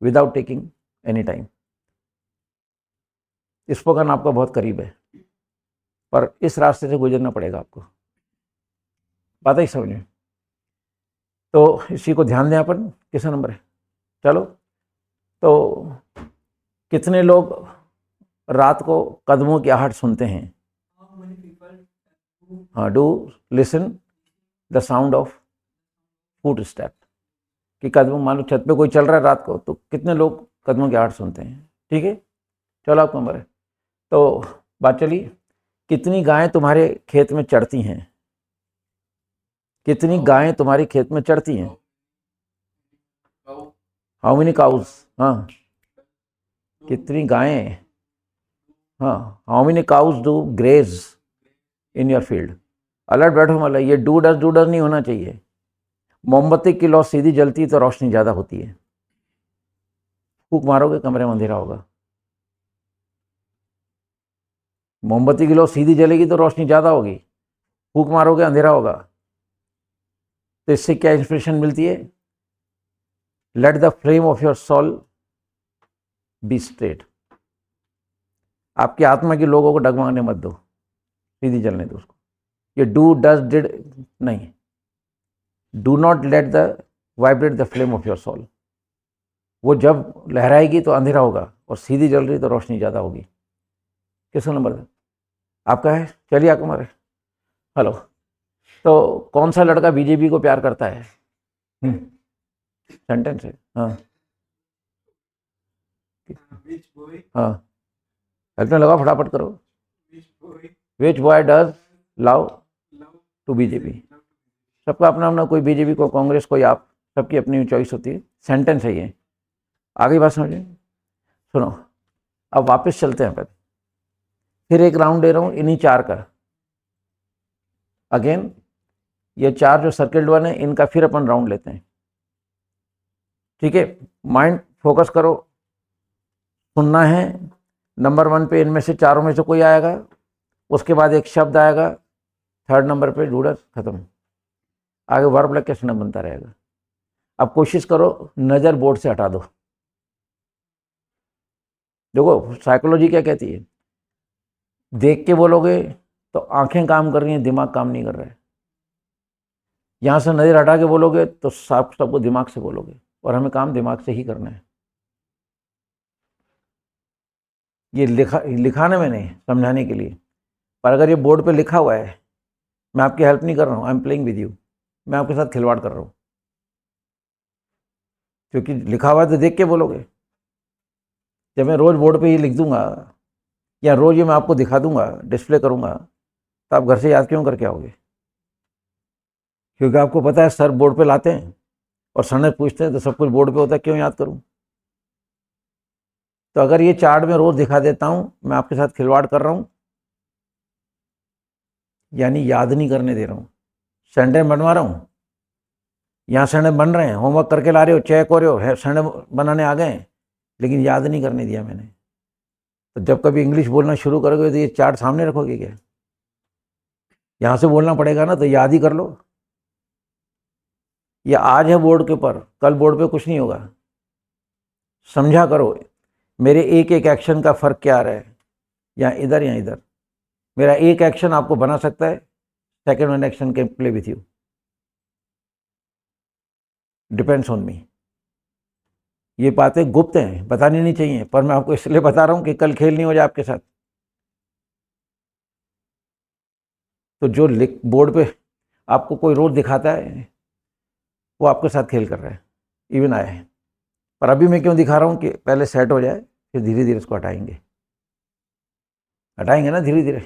without taking any time. Spoken आपका बहुत करीब है, पर इस रास्ते से गुजरना पड़ेगा आपको, बात ही समझ में। तो इसी को ध्यान दें अपन, किसा नंबर है, चलो। तो कितने लोग रात को कदमों की आहट सुनते हैं, हाँ, do listen the sound of foot step, कि कदम, मान लो छत पे कोई चल रहा है रात को, तो कितने लोग कदमों की आहट सुनते हैं, ठीक है। चलो आपको नंबर है, तो बात चली, कितनी गायें तुम्हारे खेत में चढ़ती हैं, कितनी गायें तुम्हारे खेत में चढ़ती हैं, हाउ मेनी काउज, हाँ, कितनी गायें, हाँ, how many cows do graze in your field. Alert बैठो, मतलब ये डू डज नहीं होना चाहिए। मोमबत्ती की लौ सीधी जलती है तो रोशनी ज़्यादा होती है, फूंक मारोगे कमरे में अंधेरा होगा। मोमबत्ती की लौ सीधी जलेगी तो रोशनी ज़्यादा होगी, फूंक मारोगे अंधेरा होगा। तो इससे क्या इंस्पिरेशन मिलती है, let the flame of your soul be straight, आपकी आत्मा के लोगों को डगमगाने मत दो, सीधी जलने दो उसको। ये डू डज डिड नहीं, do not let the vibrate the flame of your soul, वो जब लहराएगी तो अंधेरा होगा और सीधी जल रही तो रोशनी ज़्यादा होगी। किसका नंबर है आपका है, चलिए आपका नंबर है, हेलो। तो कौन सा लड़का बीजेपी को प्यार करता है, सेंटेंस है, हाँ हाँ, हेल्प में लगाओ, फटाफट करो। Which boy does love to BJP, सबका अपना अपना, कोई बीजेपी को कांग्रेस कोई आप, सबकी अपनी चॉइस होती है, सेंटेंस है ये। आगे बात समझिए, सुनो, अब वापस चलते हैं, फिर एक राउंड ले रहा हूँ इन्हीं चार का, अगेन ये चार जो सर्किल्ड वन है इनका फिर अपन राउंड लेते हैं, ठीक है। माइंड फोकस करो, सुनना है। नंबर वन पे इनमें से चारों में से कोई आएगा, उसके बाद एक शब्द आएगा, थर्ड नंबर पे डूडस, खत्म, आगे वर्ब लग के स्नब बनता रहेगा। अब कोशिश करो नज़र बोर्ड से हटा दो। देखो साइकोलॉजी क्या कहती है, देख के बोलोगे तो आंखें काम कर रही हैं, दिमाग काम नहीं कर रहा है। यहाँ से नज़र हटा के बोलोगे तो साफ सबको दिमाग से बोलोगे, और हमें काम दिमाग से ही करना है। ये लिखाने में नहीं, समझाने के लिए। पर अगर ये बोर्ड पे लिखा हुआ है, मैं आपकी हेल्प नहीं कर रहा हूँ, I am playing with you, मैं आपके साथ खिलवाड़ कर रहा हूँ, क्योंकि लिखा हुआ है तो देख के बोलोगे। जब मैं रोज़ बोर्ड पे ही लिख दूंगा या रोज़ ये मैं आपको दिखा दूंगा, डिस्प्ले करूंगा, तो आप घर से याद क्यों करके आओगे? क्योंकि आपको पता है सर बोर्ड पे लाते हैं और सर ने पूछते हैं तो सब कुछ बोर्ड पे होता है, क्यों याद करूं? तो अगर ये चार्ट में रोज़ दिखा देता हूं, मैं आपके साथ खिलवाड़ कर रहा हूं, यानी याद नहीं करने दे रहा हूं। सेंटेंस बनवा रहा हूं, यहाँ सेंटेंस बन रहे हैं, होमवर्क करके ला रहे हो, चेक हो रहे हो, सेंटेंस बनाने आ गए, लेकिन याद नहीं करने दिया मैंने। तो जब कभी इंग्लिश बोलना शुरू करोगे तो ये चार्ट सामने रखोगे क्या? यहाँ से बोलना पड़ेगा ना, तो याद ही कर लो। ये आज है बोर्ड के ऊपर, कल बोर्ड पे कुछ नहीं होगा। समझा करो मेरे एक एक एक्शन का फ़र्क क्या आ रहा है, या इधर या इधर। मेरा एक एक्शन आपको बना सकता है, second one action can play with you. Depends on me. ये बातें गुप्त हैं, बतानी नहीं चाहिए, पर मैं आपको इसलिए बता रहा हूँ कि कल खेल नहीं हो जाए आपके साथ। तो जो लिख बोर्ड पे आपको कोई रोड दिखाता है वो आपके साथ खेल कर रहा है, इवन आया है। पर अभी मैं क्यों दिखा रहा हूँ कि पहले सेट हो जाए, फिर धीरे धीरे इसको हटाएंगे ना धीरे धीरे,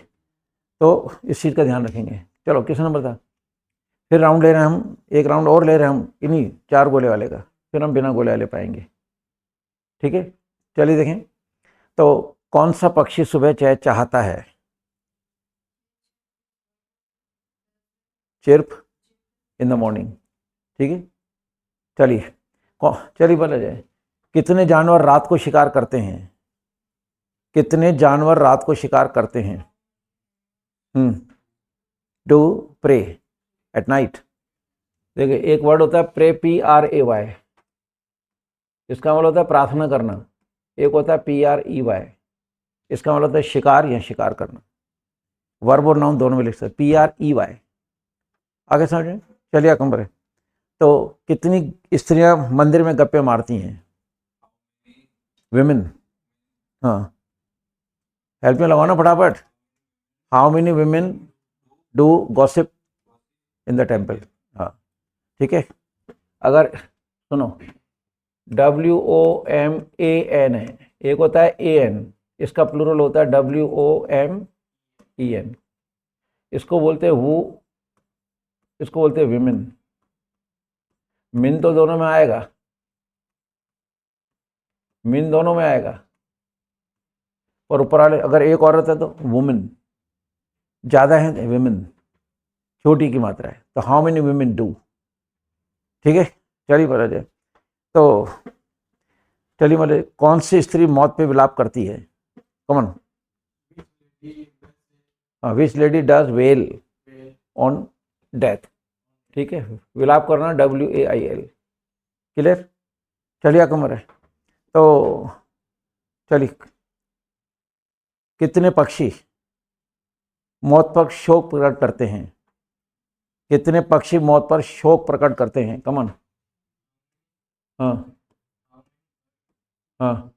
तो इस चीज़ का ध्यान रखेंगे। चलो किस नंबर था, फिर राउंड ले रहे हैं हम, एक राउंड और ले रहे हैं हम इन्हीं 4 गोले वाले का, फिर हम बिना गोले वाले पाएंगे। ठीक है, चलिए देखें। तो कौन सा पक्षी सुबह चाय चाहता है? Chirp in the morning. ठीक है, चलिए चलिए बोला जाए। कितने जानवर रात को शिकार करते हैं? कितने जानवर रात को शिकार करते हैं? Do pray at night. देखिए, एक वर्ड होता है प्रे, PRAY, इसका मतलब होता है प्रार्थना करना। एक होता है PREY, इसका मतलब होता है शिकार या शिकार करना। वर्ब और नाउन दोनों में लिख सकते, PREY। आगे समझे, चलिए कंबर। तो कितनी स्त्रियां मंदिर में गप्पे मारती हैं? विमेन। हाँ, हेल्प में लगाओ ना फटाफट। How many women do gossip in the temple? हाँ, ठीक है। अगर सुनो, WOMAN है, एक होता है AN, इसका प्लूरल होता है WOMEN। इसको बोलते हैं वो, इसको बोलते हैं विमेन। मिन तो दोनों में आएगा, मिन दोनों में आएगा, और ऊपर वाले अगर एक औरत है तो वुमेन, ज़्यादा है विमेन, छोटी की मात्रा है। तो हाउ मेनी विमेन डू। ठीक है, चलिए पता जाए। तो चलिए मतलब कौन सी स्त्री मौत पे विलाप करती है? Come on, which lady does wail on death. ठीक है, विलाप करना WAIL। क्लियर, चलिए कमर है। तो चलिए, कितने पक्षी मौत पर शोक प्रकट करते हैं? कितने पक्षी मौत पर शोक प्रकट करते हैं? कमन। हाँ हाँ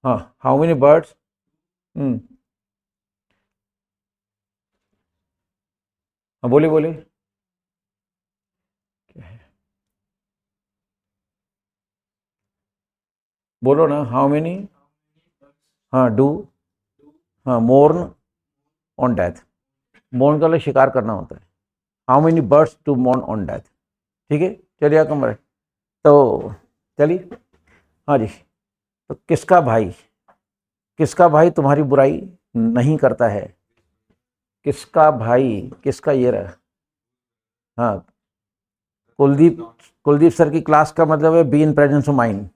हाँ, हाउ मेनी बर्ड्स? हाँ बोलिए बोलिए। बोलो ना, हाउ मेनी। हाँ, डू, हाँ, मोर्न ऑन डेथ। मोर्न का शिकार करना होता है। How many birds to mourn on death. ठीक है, चलिए कमर। तो चलिए, हाँ जी। तो किसका भाई तुम्हारी बुराई नहीं करता है? किसका भाई, किसका ये रहा। हाँ, कुलदीप सर की क्लास का मतलब है be in presence of mind.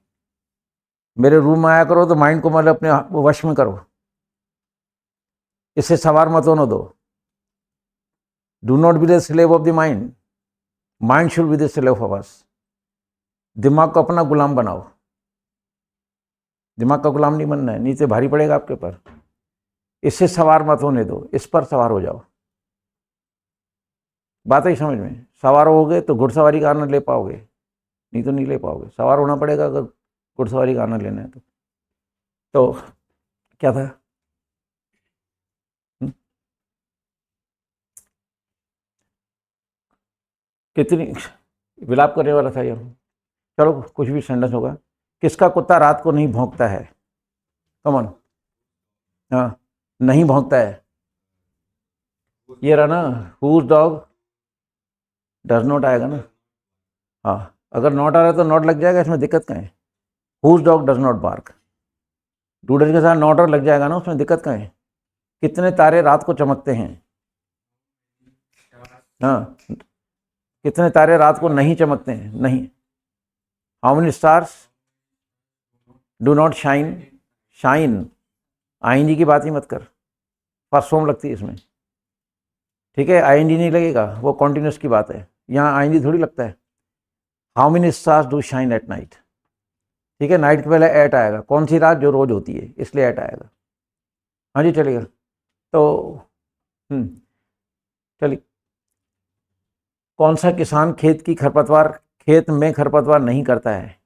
मेरे रूम में आया करो तो माइंड को मतलब अपने वश में करो, इससे सवार मत होने दो। Do not be the slave of the mind, mind should be the slave of us. दिमाग को अपना गुलाम बनाओ, दिमाग का गुलाम नहीं बनना है, नीचे भारी पड़ेगा आपके ऊपर। इससे सवार मत होने दो, इस पर सवार हो जाओ। बात है समझ में? सवार होगे तो घुड़सवारी का आनंद ले पाओगे, नहीं तो नहीं ले पाओगे। सवार होना पड़ेगा अगर घुड़सवारी का आनंद लेना है तो क्या था? कितनी विलाप करने वाला था यार। चलो कुछ भी सेंटेंस होगा। किसका कुत्ता रात को नहीं भौंकता है? कमन। हाँ, नहीं भौंकता है, ये रहा ना, हुज डॉग डज नॉट आएगा ना। हाँ, अगर नॉट आ रहा है तो नॉट लग जाएगा, इसमें दिक्कत क्या है? Whose dog does not bark, डूडर के साथ नॉट और लग जाएगा ना, उसमें दिक्कत क्या है? कितने तारे रात को चमकते हैं? हाँ, कितने तारे रात को नहीं चमकते हैं? नहीं। How many stars do not shine? Shine, ING की बात ही मत कर, फर्स्ट फॉर्म लगती है इसमें। ठीक है, ING नहीं लगेगा, वो कॉन्टिन्यूस की बात है, यहाँ ING थोड़ी लगता है। How many stars do shine at night. ठीक है, नाइट के पहले एट आएगा, कौन सी रात? जो रोज होती है, इसलिए एट आएगा। हाँ जी, चलेगा। तो चलिए, कौन सा किसान खेत की खरपतवार खेत में खरपतवार नहीं करता है?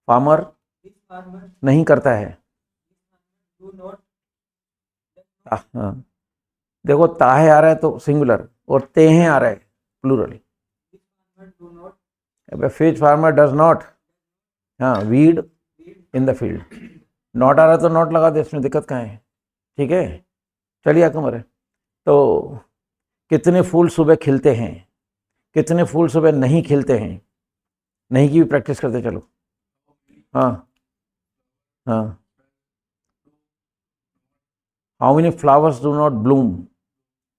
फार्मर नहीं करता है। हाँ, देखो ताहे आ रहा है तो सिंगुलर और तेहे आ रहा है plural. Fish farmer does not, हाँ, weed in the field. Not आ रहा है तो नॉट लगा दे, इसमें दिक्कत कहाँ है? ठीक है, चलिए अकबर है। तो कितने फूल सुबह खिलते हैं, कितने फूल सुबह नहीं खिलते हैं? नहीं की भी प्रैक्टिस करते चलो। हाँ हाँ, how many flowers do not Bloom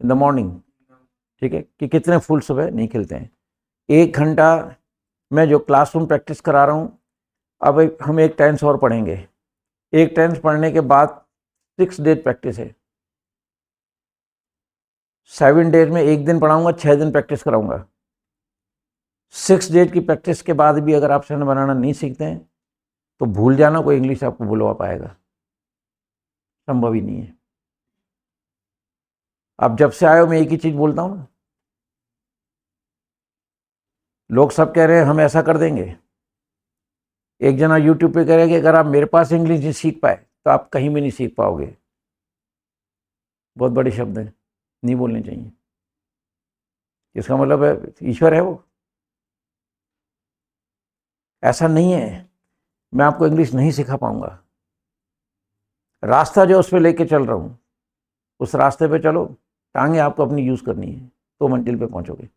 in the morning? ठीक है, कि कितने फूल सुबह नहीं खिलते हैं। 1 घंटा मैं जो क्लासरूम प्रैक्टिस करा रहा हूँ, अब हम एक टेंस और पढ़ेंगे। एक टेंस पढ़ने के बाद 6 डेज प्रैक्टिस है। 7 डेज में 1 दिन पढ़ाऊंगा, 6 दिन प्रैक्टिस कराऊंगा। 6 डेज की प्रैक्टिस के बाद भी अगर आप सेंटेंस बनाना नहीं सीखते हैं तो भूल जाना, कोई इंग्लिश आपको बुलवा पाएगा, संभव ही नहीं है। अब जब से आए हो मैं एक ही चीज बोलता हूँ, लोग सब कह रहे हैं हम ऐसा कर देंगे। एक जना यूट्यूब पे कह रहे हैं कि अगर आप मेरे पास इंग्लिश नहीं सीख पाए तो आप कहीं भी नहीं सीख पाओगे। बहुत बड़े शब्द हैं, नहीं बोलने चाहिए। इसका मतलब है ईश्वर है वो? ऐसा नहीं है, मैं आपको इंग्लिश नहीं सिखा पाऊंगा। रास्ता जो उस पर लेके चल रहा हूँ, उस रास्ते पे चलो, टांगे आपको अपनी यूज करनी है तो मंजिल पे पहुंचोगे।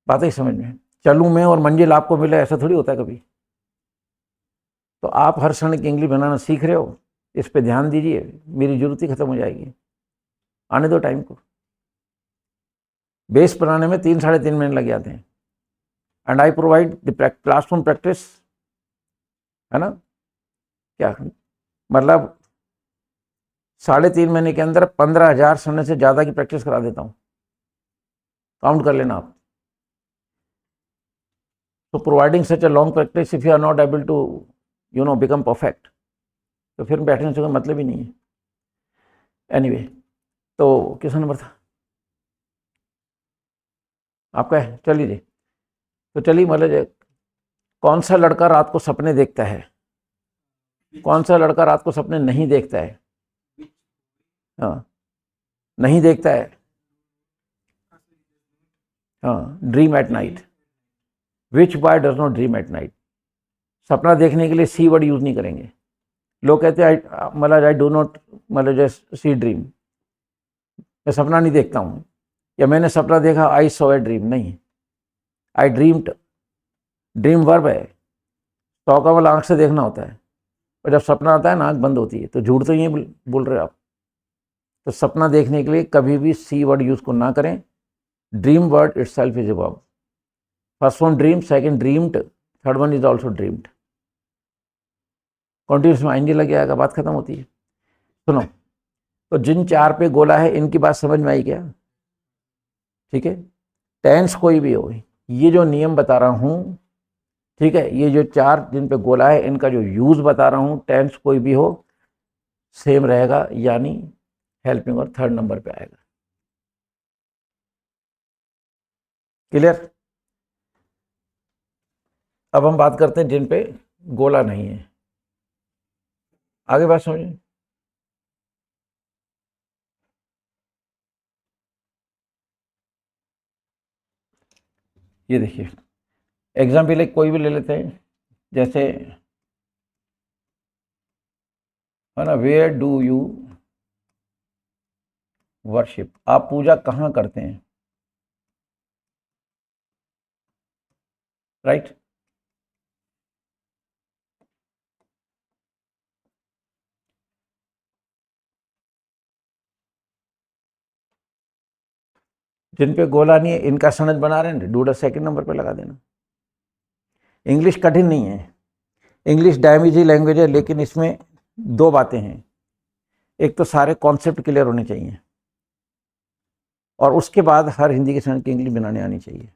बात ही समझ में, चलूं मैं और मंजिल आपको मिले, ऐसा थोड़ी होता है कभी। तो आप हर क्षण की इंग्लिश बनाना सीख रहे हो, इस पे ध्यान दीजिए, मेरी जरूरत ही खत्म हो जाएगी। आने दो टाइम को। बेस बनाने में 3-3.5 मिनट लग जाते हैं, and I provide the classroom practice, है ना? क्या मतलब 3.5 महीने के अंदर 15,000 सुनने से ज़्यादा की प्रैक्टिस करा देता हूँ, काउंट कर लेना आप। तो providing such a long practice, if you are not able to become perfect, तो फिर बैठने से कोई मतलब ही नहीं है। एनीवे, तो किस नंबर था आपका? है, चलिए जी। तो चलिए, मतलब कौन सा लड़का रात को सपने देखता है? कौन सा लड़का रात को सपने नहीं देखता है? हाँ, नहीं देखता है। हाँ, dream at night. Which boy does not dream at night? सपना देखने के लिए सी वर्ड यूज नहीं करेंगे। लोग कहते हैं मतलब आई डू नॉट, मतलब जस्ट सी ड्रीम, मैं सपना नहीं देखता हूँ, या मैंने सपना देखा, आई सॉ ए ड्रीम। नहीं, आई ड्रीम्ड, ड्रीम वर्ब है, सौ का मतलब आँख से देखना होता है, और जब सपना आता है ना आँख बंद होती है, तो झूठ तो ये बोल रहे हो आप। तो सपना देखने के लिए कभी भी सी वर्ड यूज को ना करें। Dream word it self is a verb. First one dream, second dreamed, third one is also dreamed. Continuous में आएंगे लग जाएगा, बात खत्म होती है। सुनो, तो जिन 4 पे गोला है, इनकी बात समझ में आई क्या? ठीक है, टेंस कोई भी हो, ये जो नियम बता रहा हूँ, ठीक है, ये जो 4 जिन पे गोला है, इनका जो यूज बता रहा हूँ, टेंस कोई भी हो सेम रहेगा, यानी हेल्पिंग और 3rd नंबर पे आएगा। क्लियर? अब हम बात करते हैं जिन पे गोला नहीं है। आगे बात समझिए। ये देखिए, एग्जाम्पल एक कोई भी ले लेते हैं, जैसे है ना, वेयर डू यू वर्शिप? आप पूजा कहाँ करते हैं? राइट? जिन पे गोला नहीं है, इनका सनद बना रहे हैं, डूडा 2nd नंबर पे लगा देना। इंग्लिश कठिन नहीं है, इंग्लिश डायमीजी लैंग्वेज है, लेकिन इसमें 2 बातें हैं। एक तो सारे कॉन्सेप्ट क्लियर होने चाहिए, और उसके बाद हर हिंदी के सनद की इंग्लिश बनाने आनी चाहिए।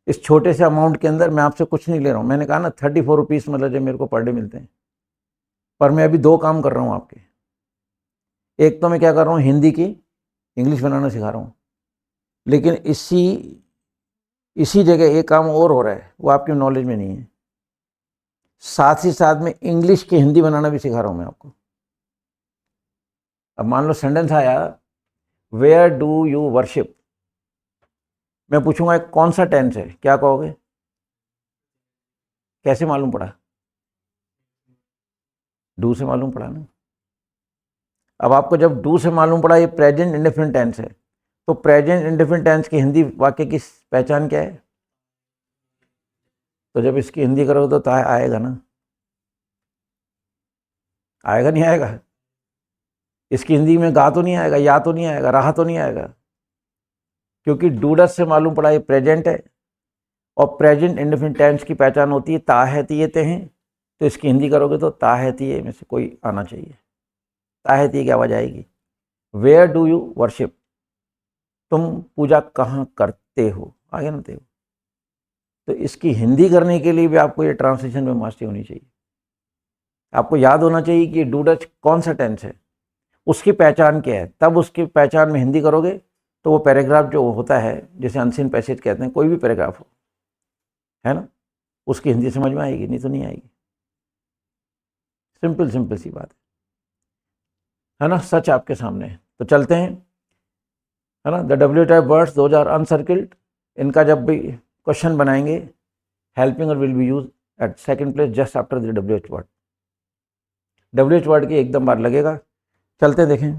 इस छोटे से अमाउंट के अंदर मैं आपसे कुछ नहीं ले रहा हूँ। मैंने कहा ना 34 रुपीज़ मतलब जो मेरे को पर डे मिलते हैं, पर मैं अभी 2 काम कर रहा हूँ आपके। एक तो मैं क्या कर रहा हूँ, हिंदी की इंग्लिश बनाना सिखा रहा हूँ, लेकिन इसी जगह एक काम और हो रहा है, वो आपकी नॉलेज में नहीं है। साथ ही साथ में इंग्लिश की हिंदी बनाना भी सिखा रहा हूँ मैं आपको। अब मान लो सेंटेंस आया, वेयर डू यू वर्शिप, मैं पूछूंगा कौन सा टेंस है, क्या कहोगे? कैसे मालूम पड़ा? डू से मालूम पड़ा ना। अब आपको जब डू से मालूम पड़ा ये प्रेजेंट इंडेफिनिट टेंस है, तो प्रेजेंट इंडेफिनिट टेंस की हिंदी वाक्य की पहचान क्या है? तो जब इसकी हिंदी करोगे तो आएगा ना, आएगा नहीं आएगा? इसकी हिंदी में गा तो नहीं आएगा, या तो नहीं आएगा, रहा तो नहीं आएगा, क्योंकि डूडस से मालूम पड़ा ये प्रेजेंट है, और प्रेजेंट इंडेफिनिट टेंस की पहचान होती है ता है तिये ते हैं, तो इसकी हिंदी करोगे तो ता है तिये में से कोई आना चाहिए। ता है तिये की आवाज आएगी। वेयर डू यू वर्शिप, तुम पूजा कहाँ करते हो, आगे ना ते हो। तो इसकी हिंदी करने के लिए भी आपको ये ट्रांसलेशन में मास्टरी होनी चाहिए। आपको याद होना चाहिए कि डूडच कौन सा टेंस है, उसकी पहचान क्या है, तब उसकी पहचान में हिंदी करोगे तो वो पैराग्राफ जो होता है, जैसे अनसीन पैसेज कहते हैं, कोई भी पैराग्राफ हो, है ना, उसकी हिंदी समझ में आएगी, नहीं तो नहीं आएगी। सिंपल सिंपल सी बात है ना, सच आपके सामने है। तो चलते हैं, है ना। The W type words those are uncircled, इनका जब भी क्वेश्चन बनाएंगे, helping will be use at second place just after the W H word. W H word की एकदम बार लगेगा। चलते देखें,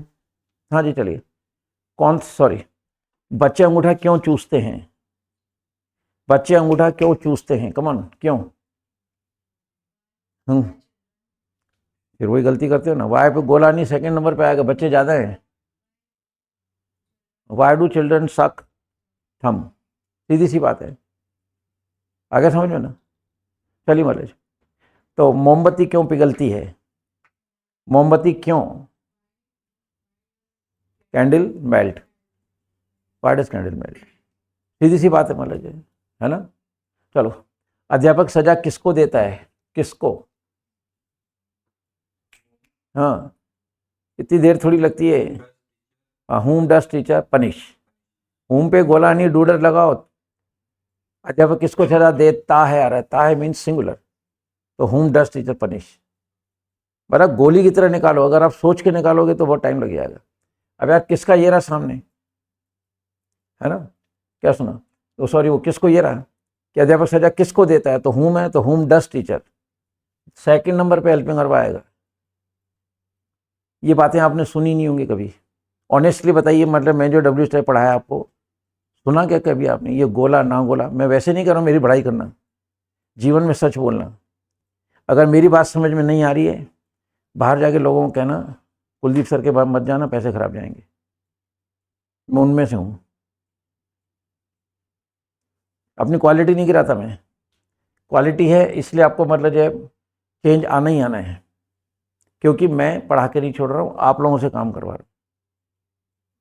हाँ जी चलिए। बच्चे अंगूठा क्यों चूसते हैं? बच्चे अंगूठा क्यों चूसते हैं, कमन, क्यों? फिर वही गलती करते हो ना, वाई पे गोला नहीं, सेकंड नंबर पे आएगा, बच्चे ज़्यादा हैं। वाई डू चिल्ड्रन सक थम, सीधी सी बात है, आगे समझ में ना। चलिए मतलब, तो मोमबत्ती क्यों पिघलती है? मोमबत्ती क्यों, candle melt, why does candle melt, सीधी सी बात है मतलब, है ना। चलो, अध्यापक सजा किसको देता है? किसको? हाँ, इतनी देर थोड़ी लगती है। हुम डज टीचर पनिश, हुम पे गोला नहीं डूडर लगाओ। अध्यापक किसको सजा देता है, आ रहा है, ता है मीन्स सिंगुलर, तो हुम डज टीचर पनिश। बड़ा गोली की तरह निकालो, अगर आप सोच के निकालोगे तो बहुत टाइम लग जाएगा। अब यार किसका ये रहा सामने, है ना, क्या सुना, तो सॉरी वो किसको ये रहा कि अध्यापक सजा किसको देता है, तो हुम है, तो हुम डज टीचर, सेकंड नंबर पे हेल्पिंग वर्ब आएगा। ये बातें आपने सुनी नहीं होंगी कभी, ऑनेस्टली बताइए, मतलब मैं जो डब्ल्यू टाइप पढ़ाया आपको, सुना क्या कभी आपने ये गोला ना गोला? मैं वैसे नहीं कर रहा हूँ, मेरी पढ़ाई करना, जीवन में सच बोलना। अगर मेरी बात समझ में नहीं आ रही है, बाहर जाके लोगों को कहना कुलदीप सर के बाद मत जाना, पैसे खराब जाएंगे। मैं उनमें से हूँ, अपनी क्वालिटी नहीं गिराता मैं, क्वालिटी है इसलिए आपको मतलब जो है चेंज आना ही आना है, क्योंकि मैं पढ़ा के नहीं छोड़ रहा हूँ, आप लोगों से काम करवा रहा हूँ।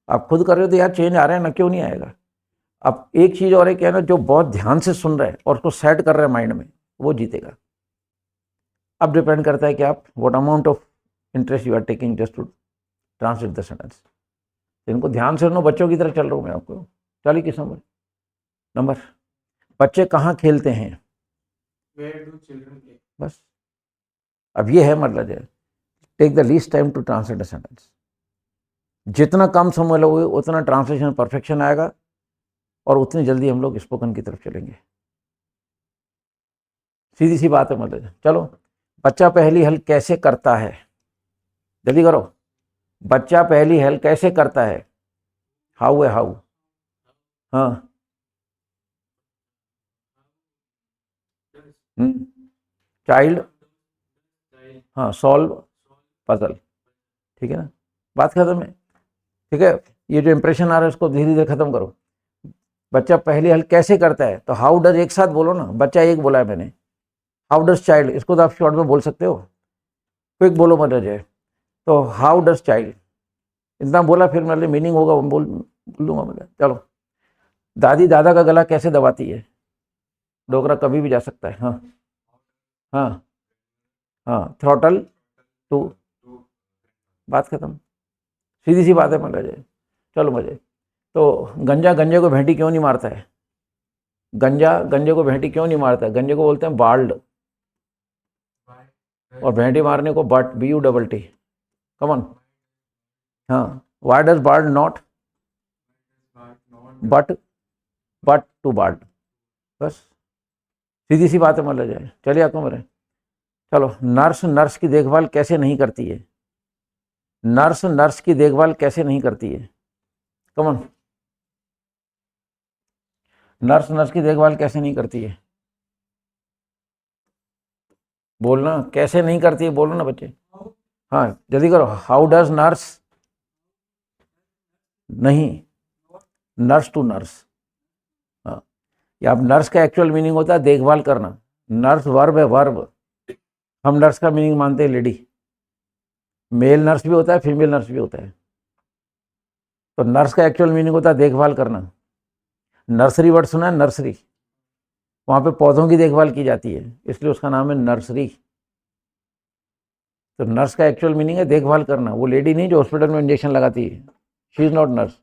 आप खुद कर रहे हो तो यार चेंज आ रहा है ना, क्यों नहीं आएगा? अब एक चीज़ और है क्या ना, जो बहुत ध्यान से सुन रहा है और उसको सेट कर रहा है माइंड में, वो जीतेगा। अब डिपेंड करता है कि आप what amount of interest you are taking just to translate the sentence. इनको ध्यान से सुनो, बच्चों की तरह चल रहा हूँ मैं आपको। चलिए किस नंबर, बच्चे कहाँ खेलते हैं? बस, अब ये है मतलब है, take the least time to translate the sentence. जितना कम समय लोगे उतना ट्रांसलेशन परफेक्शन आएगा, और उतनी जल्दी हम लोग स्पोकन की तरफ चलेंगे। सीधी सी बात है मतलब। चलो, बच्चा पहली हल कैसे करता है, जल्दी करो। बच्चा पहली हल कैसे करता है? हाउ है, हाउ। हाँ, चाइल्ड, हाँ, सॉल्व पजल, ठीक है ना, बात खत्म है। ठीक है, ये जो इंप्रेशन आ रहा है उसको धीरे धीरे खत्म करो। बच्चा पहली हल कैसे करता है, तो हाउ डज एक साथ बोलो ना, बच्चा एक बोला है मैंने, हाउ डज चाइल्ड, इसको तो आप शॉर्ट में बोल सकते हो, क्विक बोलो मतलब है, तो हाउ डज चाइल्ड, इतना बोला फिर मतलब मीनिंग होगा, बोल लूँगा मतलब। चलो, दादी दादा का गला कैसे दबाती है? डोगरा कभी भी जा सकता है। हाँ हाँ हाँ, थ्रॉटल टू, बात खत्म। सीधी सी बात है मान लीजिए। चलो मजे। तो गंजा गंजे को भेंटी क्यों नहीं मारता है? गंजा गंजे को भेंटी क्यों नहीं मारता है? गंजे को बोलते हैं बाल्ड, और भेंटी मारने को बट, BUTT। Come on. हाँ, why does bald not? Butt to bald. बस सीधी सी बात है मान लीजिए। चलिए आपको मेरे, चलो, नर्स की देखभाल कैसे नहीं करती है? नर्स की देखभाल कैसे नहीं करती है? Come on. नर्स की देखभाल कैसे नहीं करती है? बोलना, कैसे नहीं करती है, बोलो ना बच्चे। हाँ जल्दी करो। How does nurse? नहीं, नर्स टू नर्स। हाँ, या अब नर्स का एक्चुअल मीनिंग होता है देखभाल करना। नर्स वर्ब है, वर्ब। हम नर्स का मीनिंग मानते हैं लेडी। मेल नर्स भी होता है, फीमेल नर्स भी होता है। तो नर्स का एक्चुअल मीनिंग होता है देखभाल करना। नर्सरी वर्ड सुना है? नर्सरी, वहाँ पे पौधों की देखभाल की जाती है, इसलिए उसका नाम है नर्सरी। तो नर्स का एक्चुअल मीनिंग है देखभाल करना। वो लेडी नहीं जो हॉस्पिटल में इंजेक्शन लगाती है, शी इज़ नॉट नर्स।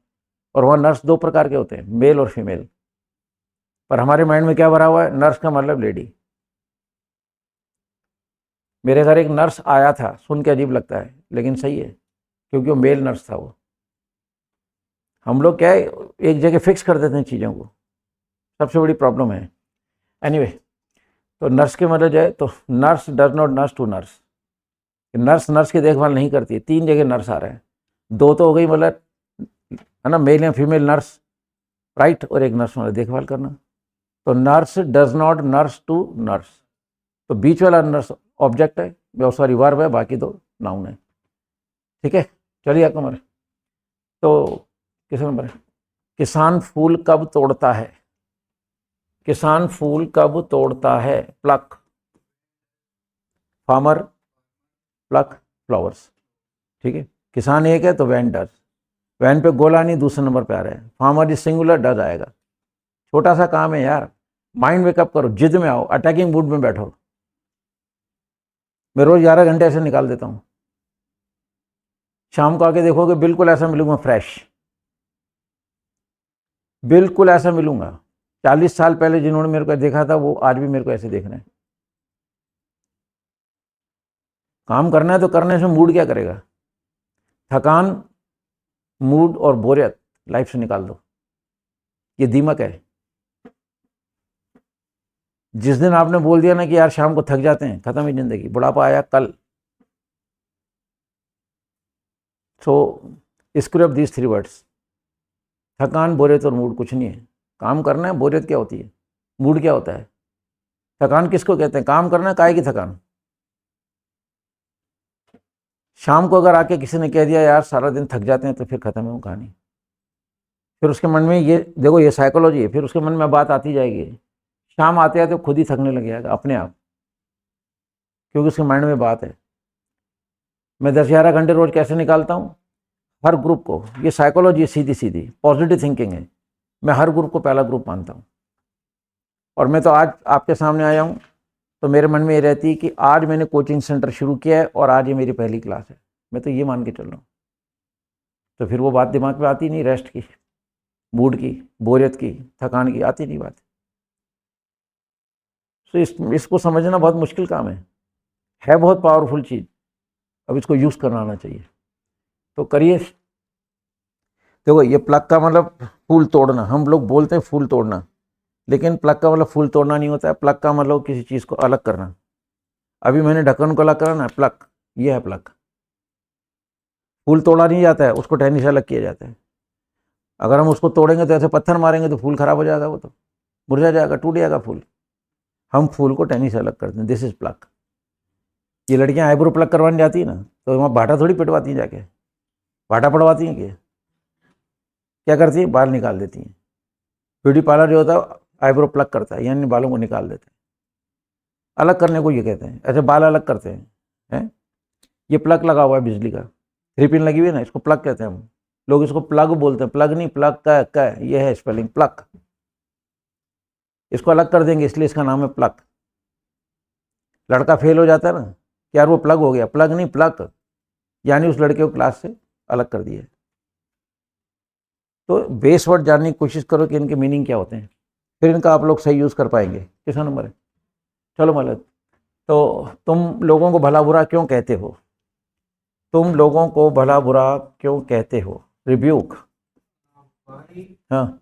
और वहाँ नर्स दो प्रकार के होते हैं, मेल और फीमेल। पर हमारे माइंड में क्या भरा हुआ है? नर्स का मतलब लेडी। मेरे घर एक नर्स आया था, सुन के अजीब लगता है लेकिन सही है, क्योंकि वो मेल नर्स था। वो हम लोग क्या है, एक जगह फिक्स कर देते हैं चीज़ों को, सबसे बड़ी प्रॉब्लम है। एनीवे, तो नर्स के मतलब जो है, तो nurse does not nurse to nurse. Nurse की देखभाल नहीं करती है। 3 जगह नर्स आ रहे हैं, 2 तो हो गई मतलब, है ना, मेल या फीमेल नर्स, राइट, और एक नर्स मतलब देखभाल करना। तो nurse does not nurse to nurse. तो बीच वाला नर्स ऑब्जेक्ट है, सॉरी वर्ब है, बाकी 2 नाउन है। ठीक है, चलिए आपको नंबर। तो किस नंबर है? किसान फूल कब तोड़ता है? किसान फूल कब तोड़ता है? प्लक। Farmer plug flowers. ठीक है, किसान एक है तो वैन डज। वैन पे गोला नहीं, दूसरे नंबर पे आ रहा है। फार्मर इज सिंगुलर, डज आएगा। छोटा सा काम है यार, माइंड वेकअप करो, जिद में आओ, अटैकिंग मूड में बैठो। मैं रोज 11 घंटे ऐसे निकाल देता हूँ। शाम को आके देखोगे बिल्कुल ऐसा मिलूंगा फ्रेश, बिल्कुल ऐसा मिलूंगा। 40 साल पहले जिन्होंने मेरे को देखा था वो आज भी मेरे को ऐसे देख रहे हैं। काम करना है तो करने से मूड क्या करेगा? थकान, मूड और बोरियत लाइफ से निकाल दो। ये दीमक है। जिस दिन आपने बोल दिया ना कि यार शाम को थक जाते हैं, खत्म ही जिंदगी, बुढ़ापा आया कल। सो स्क्रैप दीज 3 वर्ड्स। थकान, बोरियत और मूड कुछ नहीं है। काम करना है, बोरियत क्या होती है, मूड क्या होता है, थकान किसको कहते हैं? काम करना है, काहे की थकान? शाम को अगर आके किसी ने कह दिया यार सारा दिन थक जाते हैं, तो फिर खत्म है वो कहानी। फिर उसके मन में ये देखो, ये साइकोलॉजी है, फिर उसके मन में बात आती जाएगी। शाम आते आते खुद ही थकने लग जाएगा अपने आप, क्योंकि उसके माइंड में बात है। मैं 10-11 घंटे रोज कैसे निकालता हूँ? हर ग्रुप को, ये साइकोलॉजी है, सीधी सीधी पॉजिटिव थिंकिंग है। मैं हर ग्रुप को पहला ग्रुप मानता हूँ। और मैं तो आज आपके सामने आया हूँ तो मेरे मन में ये रहती है कि आज मैंने कोचिंग सेंटर शुरू किया है और आज ये मेरी पहली क्लास है। मैं तो ये मान के चल रहा हूँ। तो फिर वो बात दिमाग में आती नहीं, रेस्ट की, मूड की, बोरियत की, थकान की आती नहीं बात। तो इसको समझना बहुत मुश्किल काम है बहुत पावरफुल चीज़। अब इसको यूज़ करना आना चाहिए, तो करिए। देखो, ये प्लग का मतलब फूल तोड़ना, हम लोग बोलते हैं फूल तोड़ना, लेकिन प्लग का मतलब फूल तोड़ना नहीं होता है। प्लग का मतलब किसी चीज़ को अलग करना। अभी मैंने ढक्कन को अलग करा ना, प्लग, ये है प्लग। फूल तोड़ा नहीं जाता है, उसको टहनी से अलग किया जाता है। अगर हम उसको तोड़ेंगे तो ऐसे पत्थर मारेंगे तो फूल खराब हो जाएगा, वो तो मुरझा जाएगा, टूट जाएगा फूल। हम फूल को टहनी से अलग करते हैं, दिस इज प्लग। ये लड़कियां आईब्रो प्लग करवाने जाती है ना, तो वहाँ भाटा थोड़ी पिटवाती हैं, जाके भाटा पड़वाती हैं। क्या करती है? बाल निकाल देती हैं। ब्यूटी पार्लर जो होता है आईब्रो प्लग करता है, यानी बालों को निकाल देते हैं। अलग करने को ये कहते हैं, ऐसे बाल अलग करते हैं। ये प्लग लगा हुआ है बिजली का, 3 पिन लगी हुई है ना, इसको प्लग कहते हैं। हम लोग इसको प्लग बोलते हैं, प्लग नहीं, प्लग का ये है स्पेलिंग, प्लग। इसको अलग कर देंगे, इसलिए इसका नाम है प्लग। लड़का फेल हो जाता है ना, यार वो प्लग हो गया, प्लग नहीं, प्लग, यानी उस लड़के को क्लास से अलग कर दिए। तो बेस वर्ड जानने की कोशिश करो कि इनके मीनिंग क्या होते हैं, फिर इनका आप लोग सही यूज़ कर पाएंगे। किसका नंबर है? चलो मतलब, तो तुम लोगों को भला बुरा क्यों कहते हो? तुम लोगों को भला बुरा क्यों कहते हो? रिब्यूक। हाँ,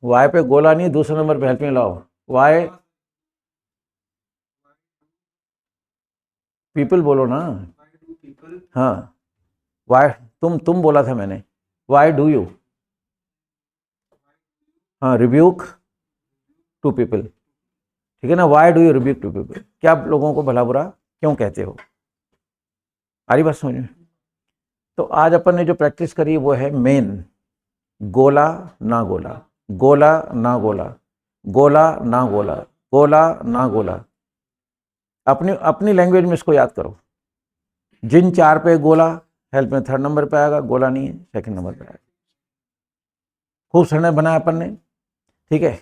वाई पे गोला नहीं, दूसरे नंबर पे हेल्प में लाओ। वाई पीपल बोलो ना। हाँ, वाई तुम बोला था मैंने, वाई डू यू। हाँ, रिब्यूक टू पीपल, ठीक है ना। Why do you rebuke to people, क्या आप लोगों को भला बुरा क्यों कहते हो? आ रही बात समझ में? तो आज अपन ने जो प्रैक्टिस करी वो है मेन, गोला ना गोला, गोला ना गोला, गोला ना गोला, गोला ना गोला। अपनी अपनी लैंग्वेज में इसको याद करो। जिन 4 पे गोला, हेल्प में 3rd नंबर पे आएगा, गोला नहीं है 2nd नंबर पे आएगा। खूब सरने बनाया अपन ने, ठीक है।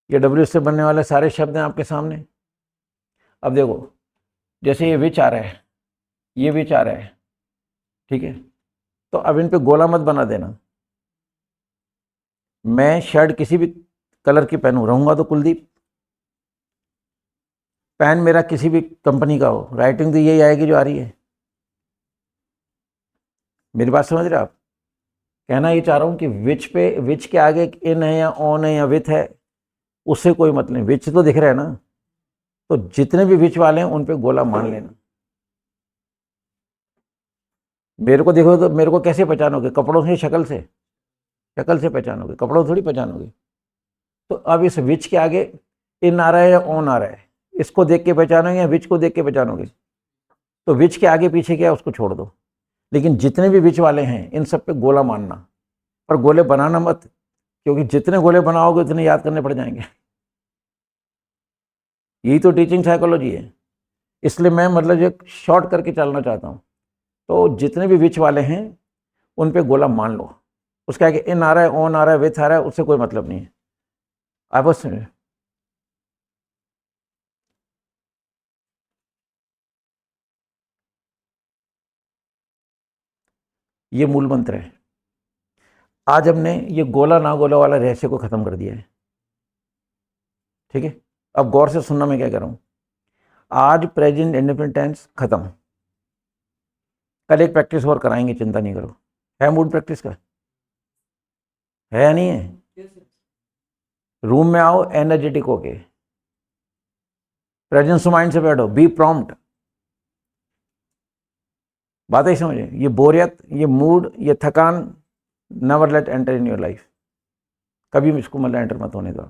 ये डब्ल्यू से बनने वाले सारे शब्द हैं आपके सामने। अब देखो, जैसे ये विच आ रहा है, ये विच आ रहा है, ठीक है। तो अब इन पे गोला मत बना देना। मैं शर्ट किसी भी कलर की पहनूं, रहूंगा तो कुलदीप। पेन मेरा किसी भी कंपनी का हो, राइटिंग तो यही आएगी जो आ रही है। मेरी बात समझ रहे हो आप? कहना ये चाह रहा हूं कि विच पे, विच के आगे इन है या ऑन है या विथ है, उससे कोई मतलब नहीं, विच तो दिख रहा है ना। तो जितने भी विच वाले हैं उन पे गोला मान लेना। मेरे को देखो तो मेरे को कैसे पहचानोगे? कपड़ों से, शक्ल से? शक्ल से पहचानोगे, कपड़ों से थोड़ी पहचानोगे। तो अब इस विच के आगे इन आ रहा है या ऑन आ रहा है, इसको देख के पहचानोगे या विच को देख के पहचानोगे? तो विच के आगे पीछे क्या है उसको छोड़ दो, लेकिन जितने भी विच वाले हैं इन सब पे गोला मानना। पर गोले बनाना मत, क्योंकि जितने गोले बनाओगे उतने याद करने पड़ जाएंगे। यही तो टीचिंग साइकोलॉजी है। इसलिए मैं मतलब ये शॉर्ट करके चलना चाहता हूँ। तो जितने भी विच वाले हैं उन पे गोला मान लो। उसके आगे इन आ रहा है, ऑन आ रहा है, विथ आ रहा है, उससे कोई मतलब नहीं है। आपस में ये मूल मंत्र है। आज हमने ये गोला ना गोला वाला रहस्य को खत्म कर दिया है, ठीक है। अब गौर से सुनना मैं क्या कर रहा हूं। आज प्रेजेंट इंडेफिनिट टेंस खत्म। कल एक प्रैक्टिस और कराएंगे, चिंता नहीं करो। है मूड प्रैक्टिस का? है या नहीं है? रूम में आओ एनर्जेटिक होके, प्रेजेंस माइंड से बैठो, बी प्रॉम्प्ट। बात ही समझे? ये बोरियत, ये मूड, ये थकान never let enter in your life. कभी भी इसको मतलब एंटर मत होने दो।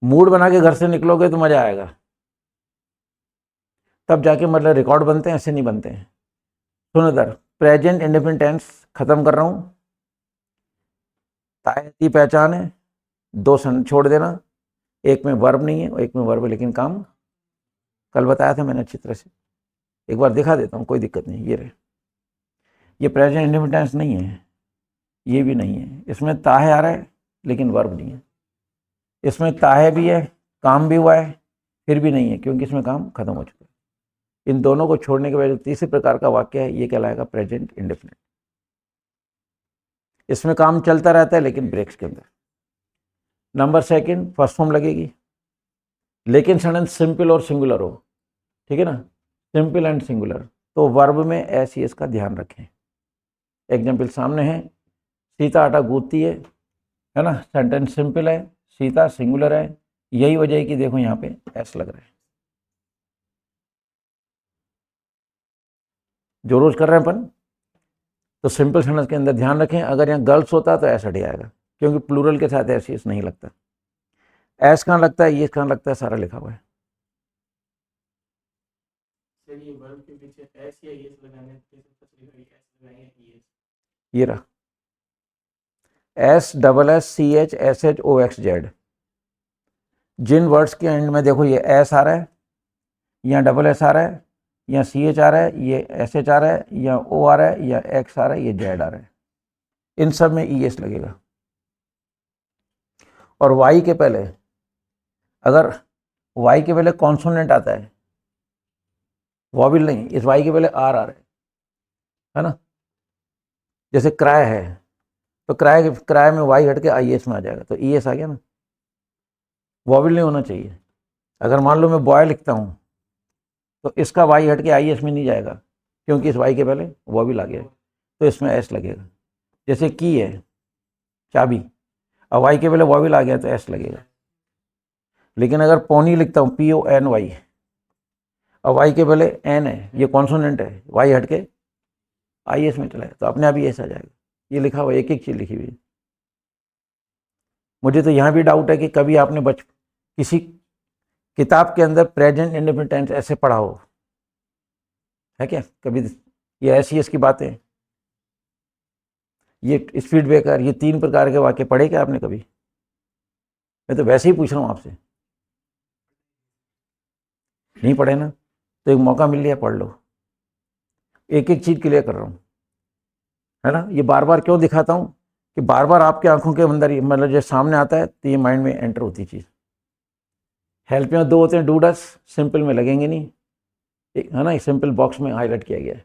मूड बना के घर से निकलोगे तो मजा आएगा, तब जाके मतलब रिकॉर्ड बनते हैं, ऐसे नहीं बनते हैं। सुनो इधर, प्रेजेंट इंडेफिनिट टेंस खत्म कर रहा हूं। तायती पहचान है, 2 सन छोड़ देना। एक में वर्ब नहीं है, एक में वर्ब है लेकिन काम, कल बताया था मैंने अच्छी तरह से। एक बार दिखा देता हूँ, कोई दिक्कत नहीं। ये रहे, ये प्रेजेंट इंडेफिनिट टेंस नहीं है, ये भी नहीं है। इसमें ताहे आ रहा है लेकिन वर्ब नहीं है। इसमें ताहे भी है, काम भी हुआ है, फिर भी नहीं है, क्योंकि इसमें काम खत्म हो चुका है। इन दोनों को छोड़ने के बाद जो तीसरे प्रकार का वाक्य है, ये कहलाएगा प्रेजेंट इंडेफिनिट। इसमें काम चलता रहता है लेकिन ब्रेक्स के अंदर। नंबर 2 फर्स्ट फॉर्म लगेगी, लेकिन सेंटेंस सिंपल और सिंगुलर हो, ठीक है ना। सिंपल एंड सिंगुलर, तो वर्ब में एस ई एस का ध्यान रखें। एग्जाम्पल सामने है, सीता आटा गूंथती है ना। सेंटेंस सिंपल है, सीता सिंगुलर है, यही वजह है कि देखो यहाँ पे एस लग रहा है। जो रोज कर रहे हैं अपन, तो सिंपल सेंटेंस के अंदर ध्यान रखें। अगर यहाँ गर्ल्स होता तो ऐसा हट जाएगा, क्योंकि प्लूरल के साथ एस ई एस नहीं लगता। एस कहाँ लगता है, ये कहाँ लगता है, सारा लिखा हुआ है। ये वर्ब के पीछे एस या एस लगाने से एस लगाएंगे एस। ये रहा, S double S C H S H O X Z. जिन वर्ड्स के एंड में देखो ये एस आ रहा है, यहाँ डबल एस आ रहा है, यहाँ सी एच आ रहा है, ये एस एच आ रहा है, यहाँ ओ आ रहा है, या एक्स आ रहा है, ये जेड आ रहा है, इन सब में ई एस लगेगा। और वाई के पहले, अगर वाई के पहले कॉन्सोनेंट आता है वॉविल नहीं, इस वाई के पहले आर आ रहा है ना। जैसे क्राय है तो क्राय में वाई हट के आई एस में आ जाएगा, तो ई एस आ गया ना। वॉविल नहीं होना चाहिए। अगर मान लो मैं बॉय लिखता हूँ तो इसका वाई हट के आई एस में नहीं जाएगा, क्योंकि इस वाई के पहले वॉविल आ गया, तो इसमें एस लगेगा। जैसे की है चाबी, अब वाई के पहले वॉविल आ गया तो एस लगेगा। लेकिन अगर पोनी लिखता हूँ PONY, अब वाई के पहले एन है, ये कॉन्सोनेंट है, वाई हट के आई एस में चला है, तो अपने आप ही एस आ जाएगा। ये लिखा हुआ, एक एक चीज़ लिखी हुई है। मुझे तो यहाँ भी डाउट है कि कभी आपने किसी किताब के अंदर प्रेजेंट इंडेफिनिट टेंस ऐसे पढ़ा हो, है क्या कभी? ये ऐसी इसकी बातें, ये स्पीड ब्रेकर, ये 3 प्रकार के वाक्य पढ़े क्या आपने कभी? मैं तो वैसे ही पूछ रहा हूँ आपसे, नहीं पढ़े ना? तो एक मौका मिल लिया, पढ़ लो। एक एक चीज़ क्लियर कर रहा हूँ, है ना। ये बार बार क्यों दिखाता हूँ कि बार बार आपके आंखों के अंदर मतलब जब सामने आता है तो ये माइंड में एंटर होती चीज़। हेल्प में 2 होते हैं, डू डस, सिंपल में लगेंगे नहीं, है ना। सिंपल बॉक्स में हाईलाइट किया गया है,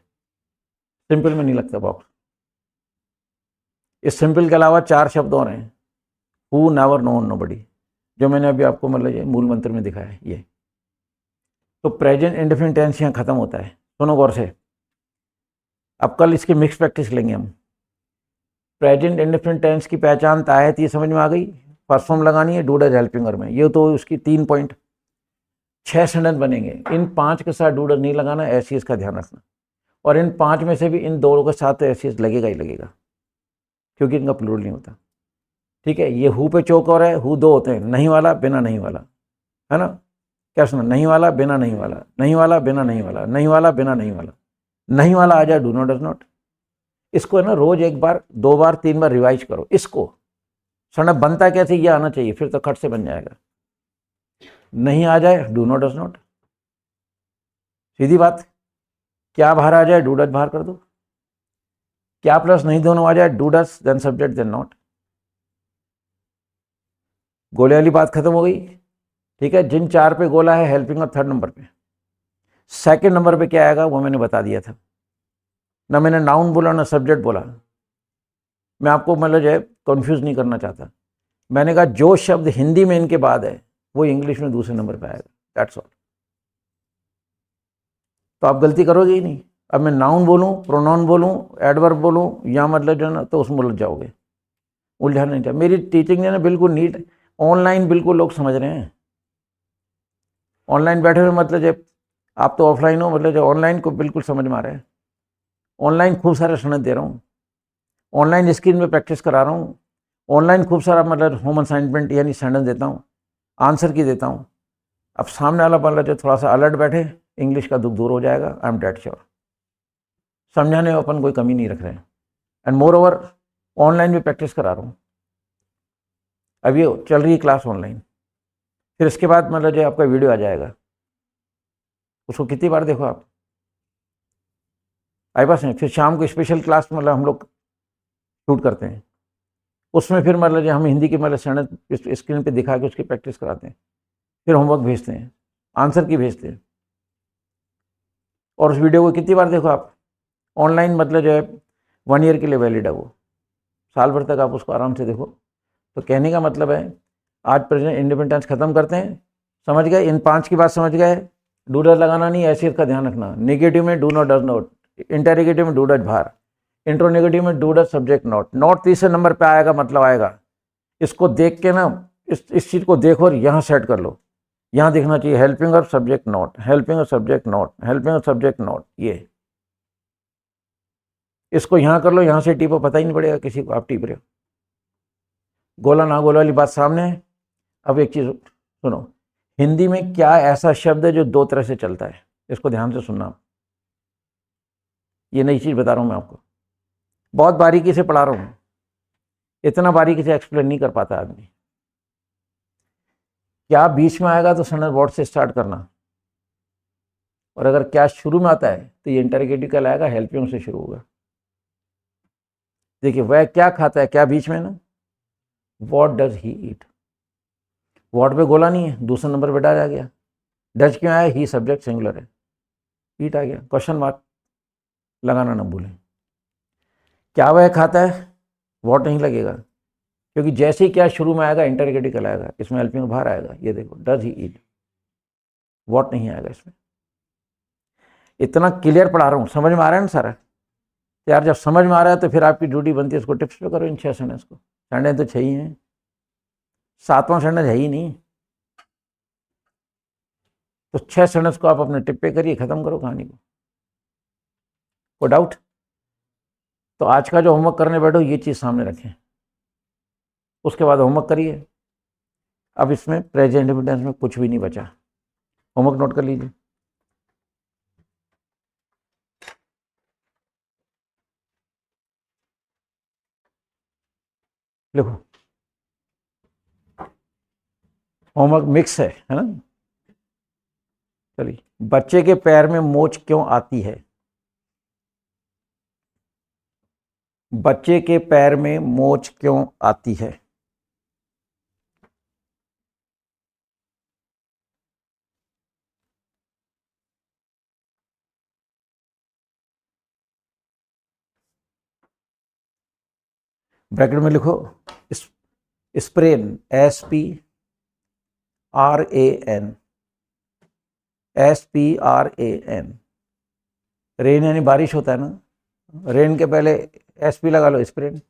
सिंपल में नहीं लगता बॉक्स। इस सिंपल के अलावा 4 शब्द और हैं, हु, नेवर, नो, नोबडी, जो मैंने अभी आपको मतलब ये मूल मंत्र में दिखाया है ये। तो प्रेजेंट इंडेफिनिट टेंस यहाँ खत्म होता है। सुनो गौर से, अब कल इसकी मिक्स प्रैक्टिस लेंगे हम। प्रेजेंट इंडेफिनिट टेंस की पहचान तायत ये समझ में आ गई। फर्स्ट फॉर्म लगानी है, डू डज हेल्पिंग में, ये तो उसकी 3.6 सेंटेंस बनेंगे। इन 5 के साथ डू डज नहीं लगाना, ऐसी इसका ध्यान रखना। और इन 5 में से भी इन 2 के साथ तो ऐसी लगेगा ही लगेगा, क्योंकि इनका प्लूरल नहीं होता। ठीक है, ये हु पे चौक और है, हु 2 होते हैं, नहीं वाला, बिना नहीं वाला, है ना। क्या सुना? नहीं वाला, बिना नहीं वाला, नहीं वाला, बिना नहीं वाला, नहीं वाला, बिना नहीं वाला, नहीं वाला आ जाए डू नॉट, डज नॉट। इसको है ना रोज 1 बार 2 बार 3 बार रिवाइज करो। इसको सना बनता कैसे ये आना चाहिए, फिर तो खट से बन जाएगा। नहीं आ जाए डू नॉट, डज नॉट, सीधी बात। क्या बाहर आ जाए, डू डज बाहर कर दो। क्या प्लस नहीं दोनों आ जाए, do does then subject then not. गोले वाली बात खत्म हो गई। ठीक है, जिन 4 पे गोला है हेल्पिंग और 3rd नंबर पे। 2nd नंबर पे क्या आएगा वो मैंने बता दिया था ना। मैंने नाउन बोला ना सब्जेक्ट बोला। मैं आपको मतलब जो है कन्फ्यूज़ नहीं करना चाहता। मैंने कहा जो शब्द हिंदी में इनके बाद है वो इंग्लिश में दूसरे नंबर पे आएगा, दैट्स ऑल। तो आप गलती करोगे ही नहीं। अब मैं नाउन बोलूँ, प्रोनाउन बोलूँ, एडवर्ब बोलूँ, या मतलब जो है ना, तो उसमें उलझ जाओगे। उलझाना नहीं चाहिए। मेरी टीचिंग है ना बिल्कुल नीट, ऑनलाइन बिल्कुल लोग समझ रहे हैं। ऑनलाइन बैठे हुए मतलब जब आप तो ऑफलाइन हो, मतलब जो ऑनलाइन को बिल्कुल समझ में आ रहा है। ऑनलाइन खूब सारे सनद दे रहा हूँ, ऑनलाइन स्क्रीन में प्रैक्टिस करा रहा हूँ, ऑनलाइन खूब सारा मतलब होम असाइनमेंट यानी सेंटेंस देता हूँ, आंसर की देता हूँ। अब सामने वाला मतलब जो थोड़ा सा अलर्ट बैठे, इंग्लिश का दुख दूर हो जाएगा, आई एम डेट श्योर। समझाने में अपन कोई कमी नहीं रख रहे हैं। एंड मोर ओवर ऑनलाइन भी प्रैक्टिस करा रहा हूँ। अब ये चल रही है क्लास ऑनलाइन, फिर इसके बाद मतलब जो आपका वीडियो आ जाएगा, उसको कितनी बार देखो आप, आई पास नहीं। फिर शाम को स्पेशल क्लास मतलब हम लोग शूट करते हैं, उसमें फिर मतलब जो हम हिंदी की मतलब सेंटेंस स्क्रीन पे दिखा के उसकी प्रैक्टिस कराते हैं, फिर होमवर्क भेजते हैं, आंसर की भेजते हैं। और उस वीडियो को कितनी बार देखो आप। ऑनलाइन मतलब जो है 1 ईयर के लिए वैलिड है वो, साल भर तक आप उसको आराम से देखो। तो कहने का मतलब है आज प्रेजेंट इंडिपेंडेंस खत्म करते हैं। समझ गए? इन 5 की बात समझ गए। डू डज लगाना नहीं, ऐसे का ध्यान रखना। नेगेटिव में do not, does not, interrogative में डू डज बाहर, इंट्रोनेगेटिव में do does subject not. Not 3 number पे आएगा, मतलब आएगा। इसको देख के ना इस चीज़ को देखो और यहाँ सेट कर लो। यहाँ देखना चाहिए हेल्पिंग और सब्जेक्ट नॉट, हेल्पिंग और सब्जेक्ट नॉट, हेल्पिंग और सब्जेक्ट नॉट। ये इसको यहाँ कर लो, यहाँ से टिपो, पता ही नहीं पड़ेगा किसी को आप टिप रहे हो। गोला ना गोला वाली बात सामने है। अब एक चीज़ सुनो, हिंदी में क्या ऐसा शब्द है जो 2 तरह से चलता है, इसको ध्यान से सुनना। ये नई चीज़ बता रहा हूँ मैं आपको, बहुत बारीकी से पढ़ा रहा हूँ। इतना बारीकी से एक्सप्लेन नहीं कर पाता आदमी। क्या बीच में आएगा तो सेंटेंस वर्ड से स्टार्ट करना, और अगर क्या शुरू में आता है तो ये इंटरोगेटिव कहलाएगा, हेल्पिंग से शुरू होगा। देखिए वह क्या खाता है, क्या बीच में ना, what does he eat. What पे गोला नहीं है, दूसरे नंबर पे डज आ गया। डज क्यों आया? ही सब्जेक्ट सिंगुलर है। ईट आ गया, क्वेश्चन मार्क लगाना ना भूलें। क्या वह खाता है, वॉट नहीं लगेगा, क्योंकि जैसे ही क्या शुरू में आएगा इंटरगेटिकल आएगा, इसमें हेल्पिंग में बाहर आएगा। ये देखो, डज ही ईट, वॉट नहीं आएगा इसमें। इतना क्लियर पढ़ा रहा हूँ, समझ में आ रहा है ना सारा। यार जब समझ में आ रहा है तो फिर आपकी ड्यूटी बनती है इसको टिप्स पे करो। इन 6 सेंटेंस को, सेंटेंस तो 6 ही हैं, 7वां सेंटेंस है ही नहीं, तो 6 सेंटेंस को आप अपने टिप पे करिए, खत्म करो कहानी को। कोई डाउट? तो आज का जो होमवर्क करने बैठो ये चीज़ सामने रखें, उसके बाद होमवर्क करिए। अब इसमें प्रेजेंट इंडिपेंडेंस में कुछ भी नहीं बचा। होमवर्क नोट कर लीजिए। लिखो, होमवर्क मिक्स है ना। चलिए, बच्चे के पैर में मोच क्यों आती है? बच्चे के पैर में मोच क्यों आती है? ब्रैकेट में लिखो स्प्रेन, SPRAN, SPRAN। रेन यानी बारिश होता है ना, रेन के पहले SP लगा लो, स्प्रेन।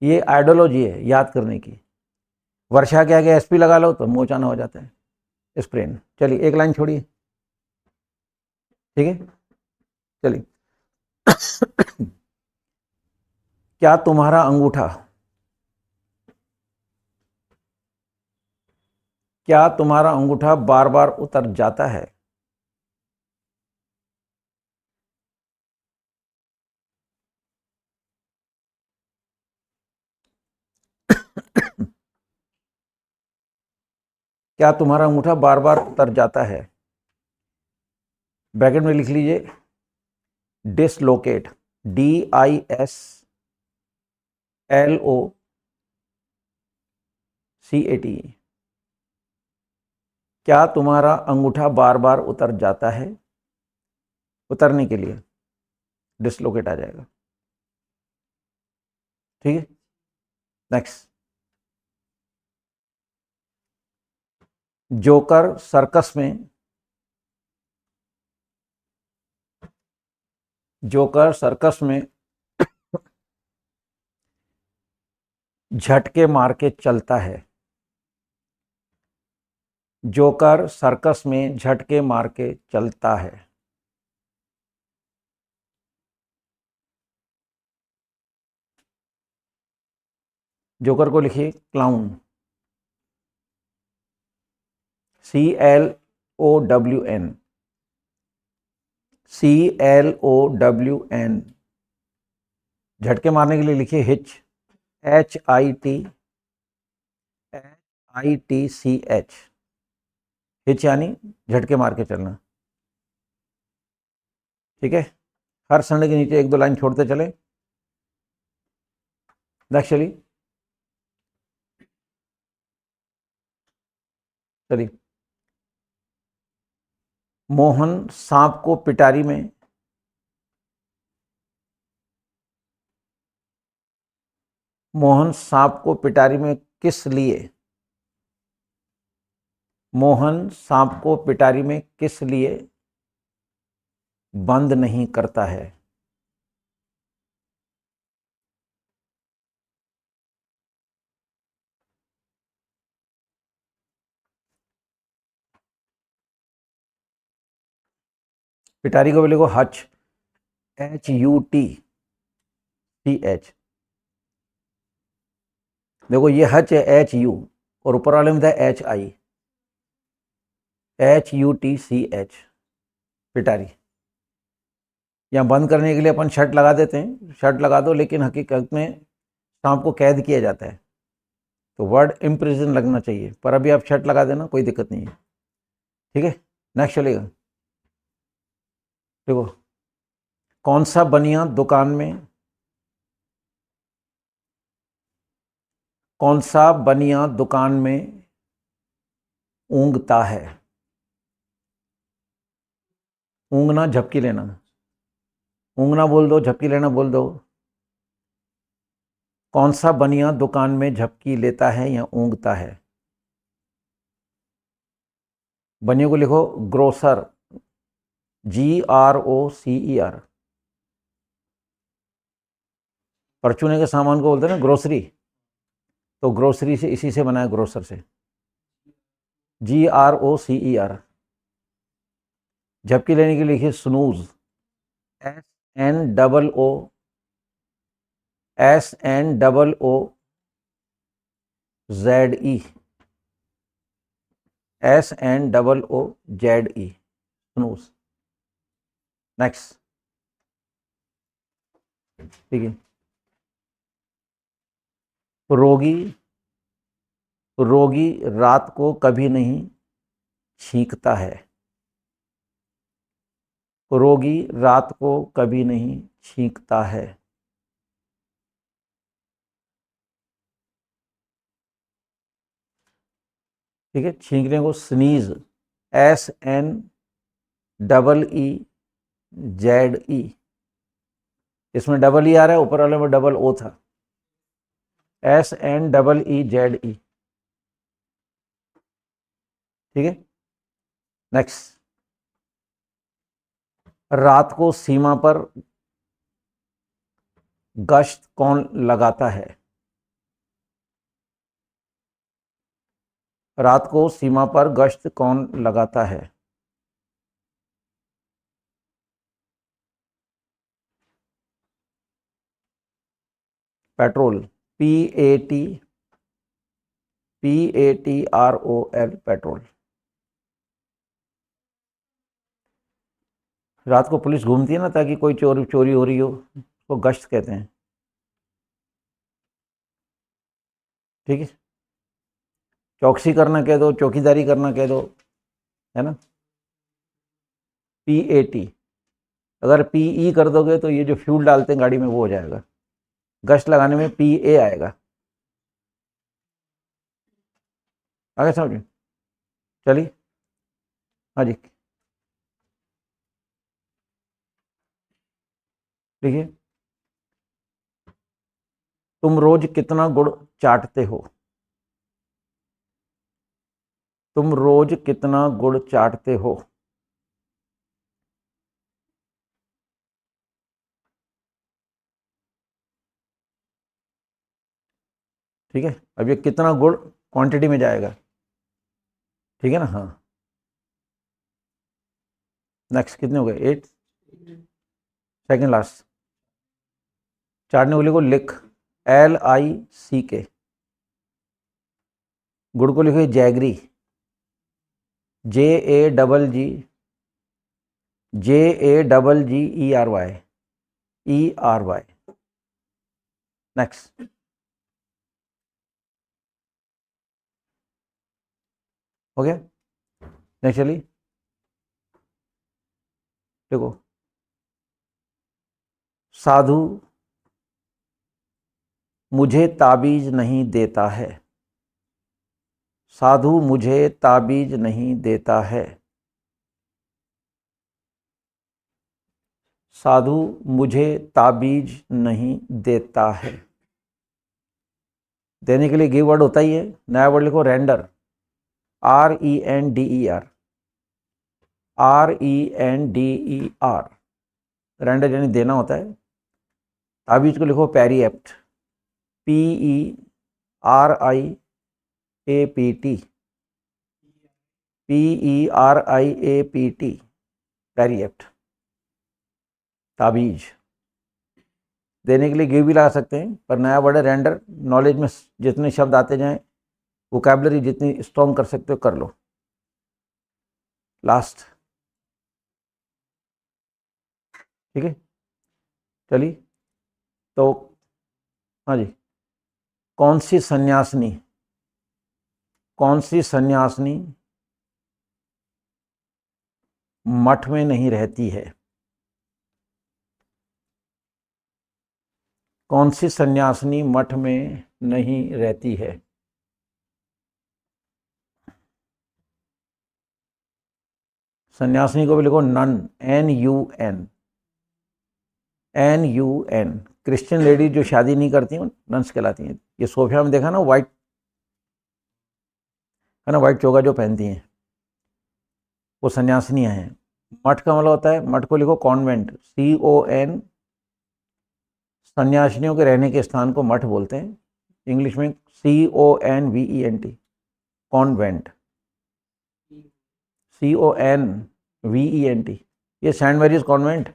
ये आइडियोलॉजी है याद करने की। वर्षा के आगे SP लगा लो तो मोचाना हो जाता है, स्प्रेन। चलिए एक लाइन छोड़िए, ठीक है। चलिए क्या तुम्हारा अंगूठा, क्या तुम्हारा अंगूठा बार बार उतर जाता है? क्या तुम्हारा अंगूठा बार बार उतर जाता है? ब्रैकेट में लिख लीजिए डिसलोकेट, DISLOCAT। क्या तुम्हारा अंगूठा बार बार उतर जाता है? उतरने के लिए डिसलोकेट आ जाएगा, ठीक है। नेक्स्ट, जोकर सर्कस में, जोकर सर्कस में झटके मार के चलता है। जोकर सर्कस में झटके मार के चलता है। जोकर को लिखिए क्लाउन, CLOWN, CLOWN। झटके मारने के लिए लिखिए हिच, HITCH। हिच यानी झटके मार के चलना, ठीक है। हर संडे के नीचे 1-2 लाइन छोड़ते चले। नेक्स्ट चलिए, मोहन सांप को पिटारी में, मोहन सांप को पिटारी में किस लिए, मोहन सांप को पिटारी में किस लिए बंद नहीं करता है? पिटारी को भी लिखो हच, HUTCH। देखो ये हच है HU, और ऊपर वाले में था HI, HUTCH, पिटारी। यहाँ बंद करने के लिए अपन शर्ट लगा देते हैं, शर्ट लगा दो, लेकिन हकीकत में सांप को कैद किया जाता है, तो वर्ड इम्प्रिजन लगना चाहिए, पर अभी आप शर्ट लगा देना, कोई दिक्कत नहीं है, ठीक है। नेक्स्ट चलेगा, देखो कौन सा बनिया दुकान में, कौन सा बनिया दुकान में ऊँघता है? ऊँघना, झपकी लेना। ऊँघना बोल दो, झपकी लेना बोल दो। कौन सा बनिया दुकान में झपकी लेता है या ऊँघता है? बनिया को लिखो ग्रोसर, GROCER। परचूने के सामान को बोलते हैं ना ग्रोसरी, तो ग्रोसरी से इसी से बना है, ग्रोसर से, GROCER। झपकी लेने के लिए लिखिए स्नूज, SNOOZE, स्नूज। नेक्स्ट, ठीक है। रोगी, रोगी रात को कभी नहीं छींकता है। रोगी रात को कभी नहीं छींकता है। ठीक है, छींकने को स्नीज, SNEEZE। इसमें डबल ई आ रहा है, ऊपर वाले में डबल ओ था, SNEEZE। ठीक है, नेक्स्ट। रात को सीमा पर गश्त कौन लगाता है? रात को सीमा पर गश्त कौन लगाता है? Petrol, PATROL, petrol. रात को पुलिस घूमती है ना, ताकि कोई चोरी हो रही हो, तो गश्त कहते हैं। ठीक है, चौकसी करना कह दो, चौकीदारी करना कह दो, है ना, PAT। अगर PE कर दोगे तो ये जो फ्यूल डालते हैं गाड़ी में वो हो जाएगा। गश्त लगाने में PA आएगा। आगे समझ, चलिए, हाँ जी, देखिए, तुम रोज कितना गुड़ चाटते हो? तुम रोज कितना गुड़ चाटते हो? ठीक है, अब ये कितना गुड़ क्वांटिटी में जाएगा, ठीक है ना। हाँ, नेक्स्ट, कितने हो गए? 8। सेकेंड लास्ट, चाटने वाले को लिख, LICK। गुड़ को लिखो जैगरी, JAGGERY। नेक्स्ट, हो गया। नेक्स्ट, चलिए, देखो, साधु मुझे ताबीज नहीं देता है। साधु मुझे ताबीज नहीं देता है। साधु मुझे ताबीज नहीं देता है। देने के लिए गिव वर्ड होता ही है। नया वर्ड लिखो रेंडर, RENDER, RENDER। रेंडर यानी देना होता है। ताबीज को लिखो पेरीएप्ट, PERIAPT, PERIAPT, पेरीएप्ट, ताबीज। देने के लिए गिव भी लगा सकते हैं, पर नया वर्ड है रेंडर। नॉलेज में जितने शब्द आते जाएं, वोकैबुलरी जितनी स्ट्रॉन्ग कर सकते हो कर लो। लास्ट, ठीक है, चलिए, तो हाँ जी, कौन सी सन्यासिनी, कौन सी सन्यासिनी मठ में नहीं रहती है? कौन सी सन्यासिनी मठ में नहीं रहती है? सन्यासिनी को भी लिखो nun, NUN, NUN। Christian lady जो शादी नहीं करती हैं नन्स कहलाती हैं। ये सोफिया में देखा ना, वाइट है ना, वाइट चोगा जो पहनती हैं वो सन्यासिनियाँ हैं। मठ का मतलब होता है, मठ को लिखो कॉन्वेंट, CON। सन्यासिनियों के रहने के स्थान को मठ बोलते हैं, इंग्लिश में CONVENT, कॉन्वेंट, CONVENT। ये सेंट मैरीज कॉन्वेंट,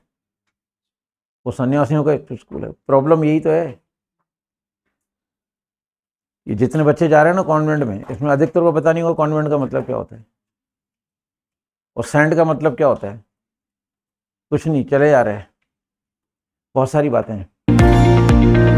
वो सन्यासियों का स्कूल है। प्रॉब्लम यही तो है, ये जितने बच्चे जा रहे हैं ना कॉन्वेंट में, इसमें अधिकतर को पता नहीं होगा कॉन्वेंट का मतलब क्या होता है और सेंट का मतलब क्या होता है। कुछ नहीं, चले जा रहे हैं, बहुत सारी बातें हैं।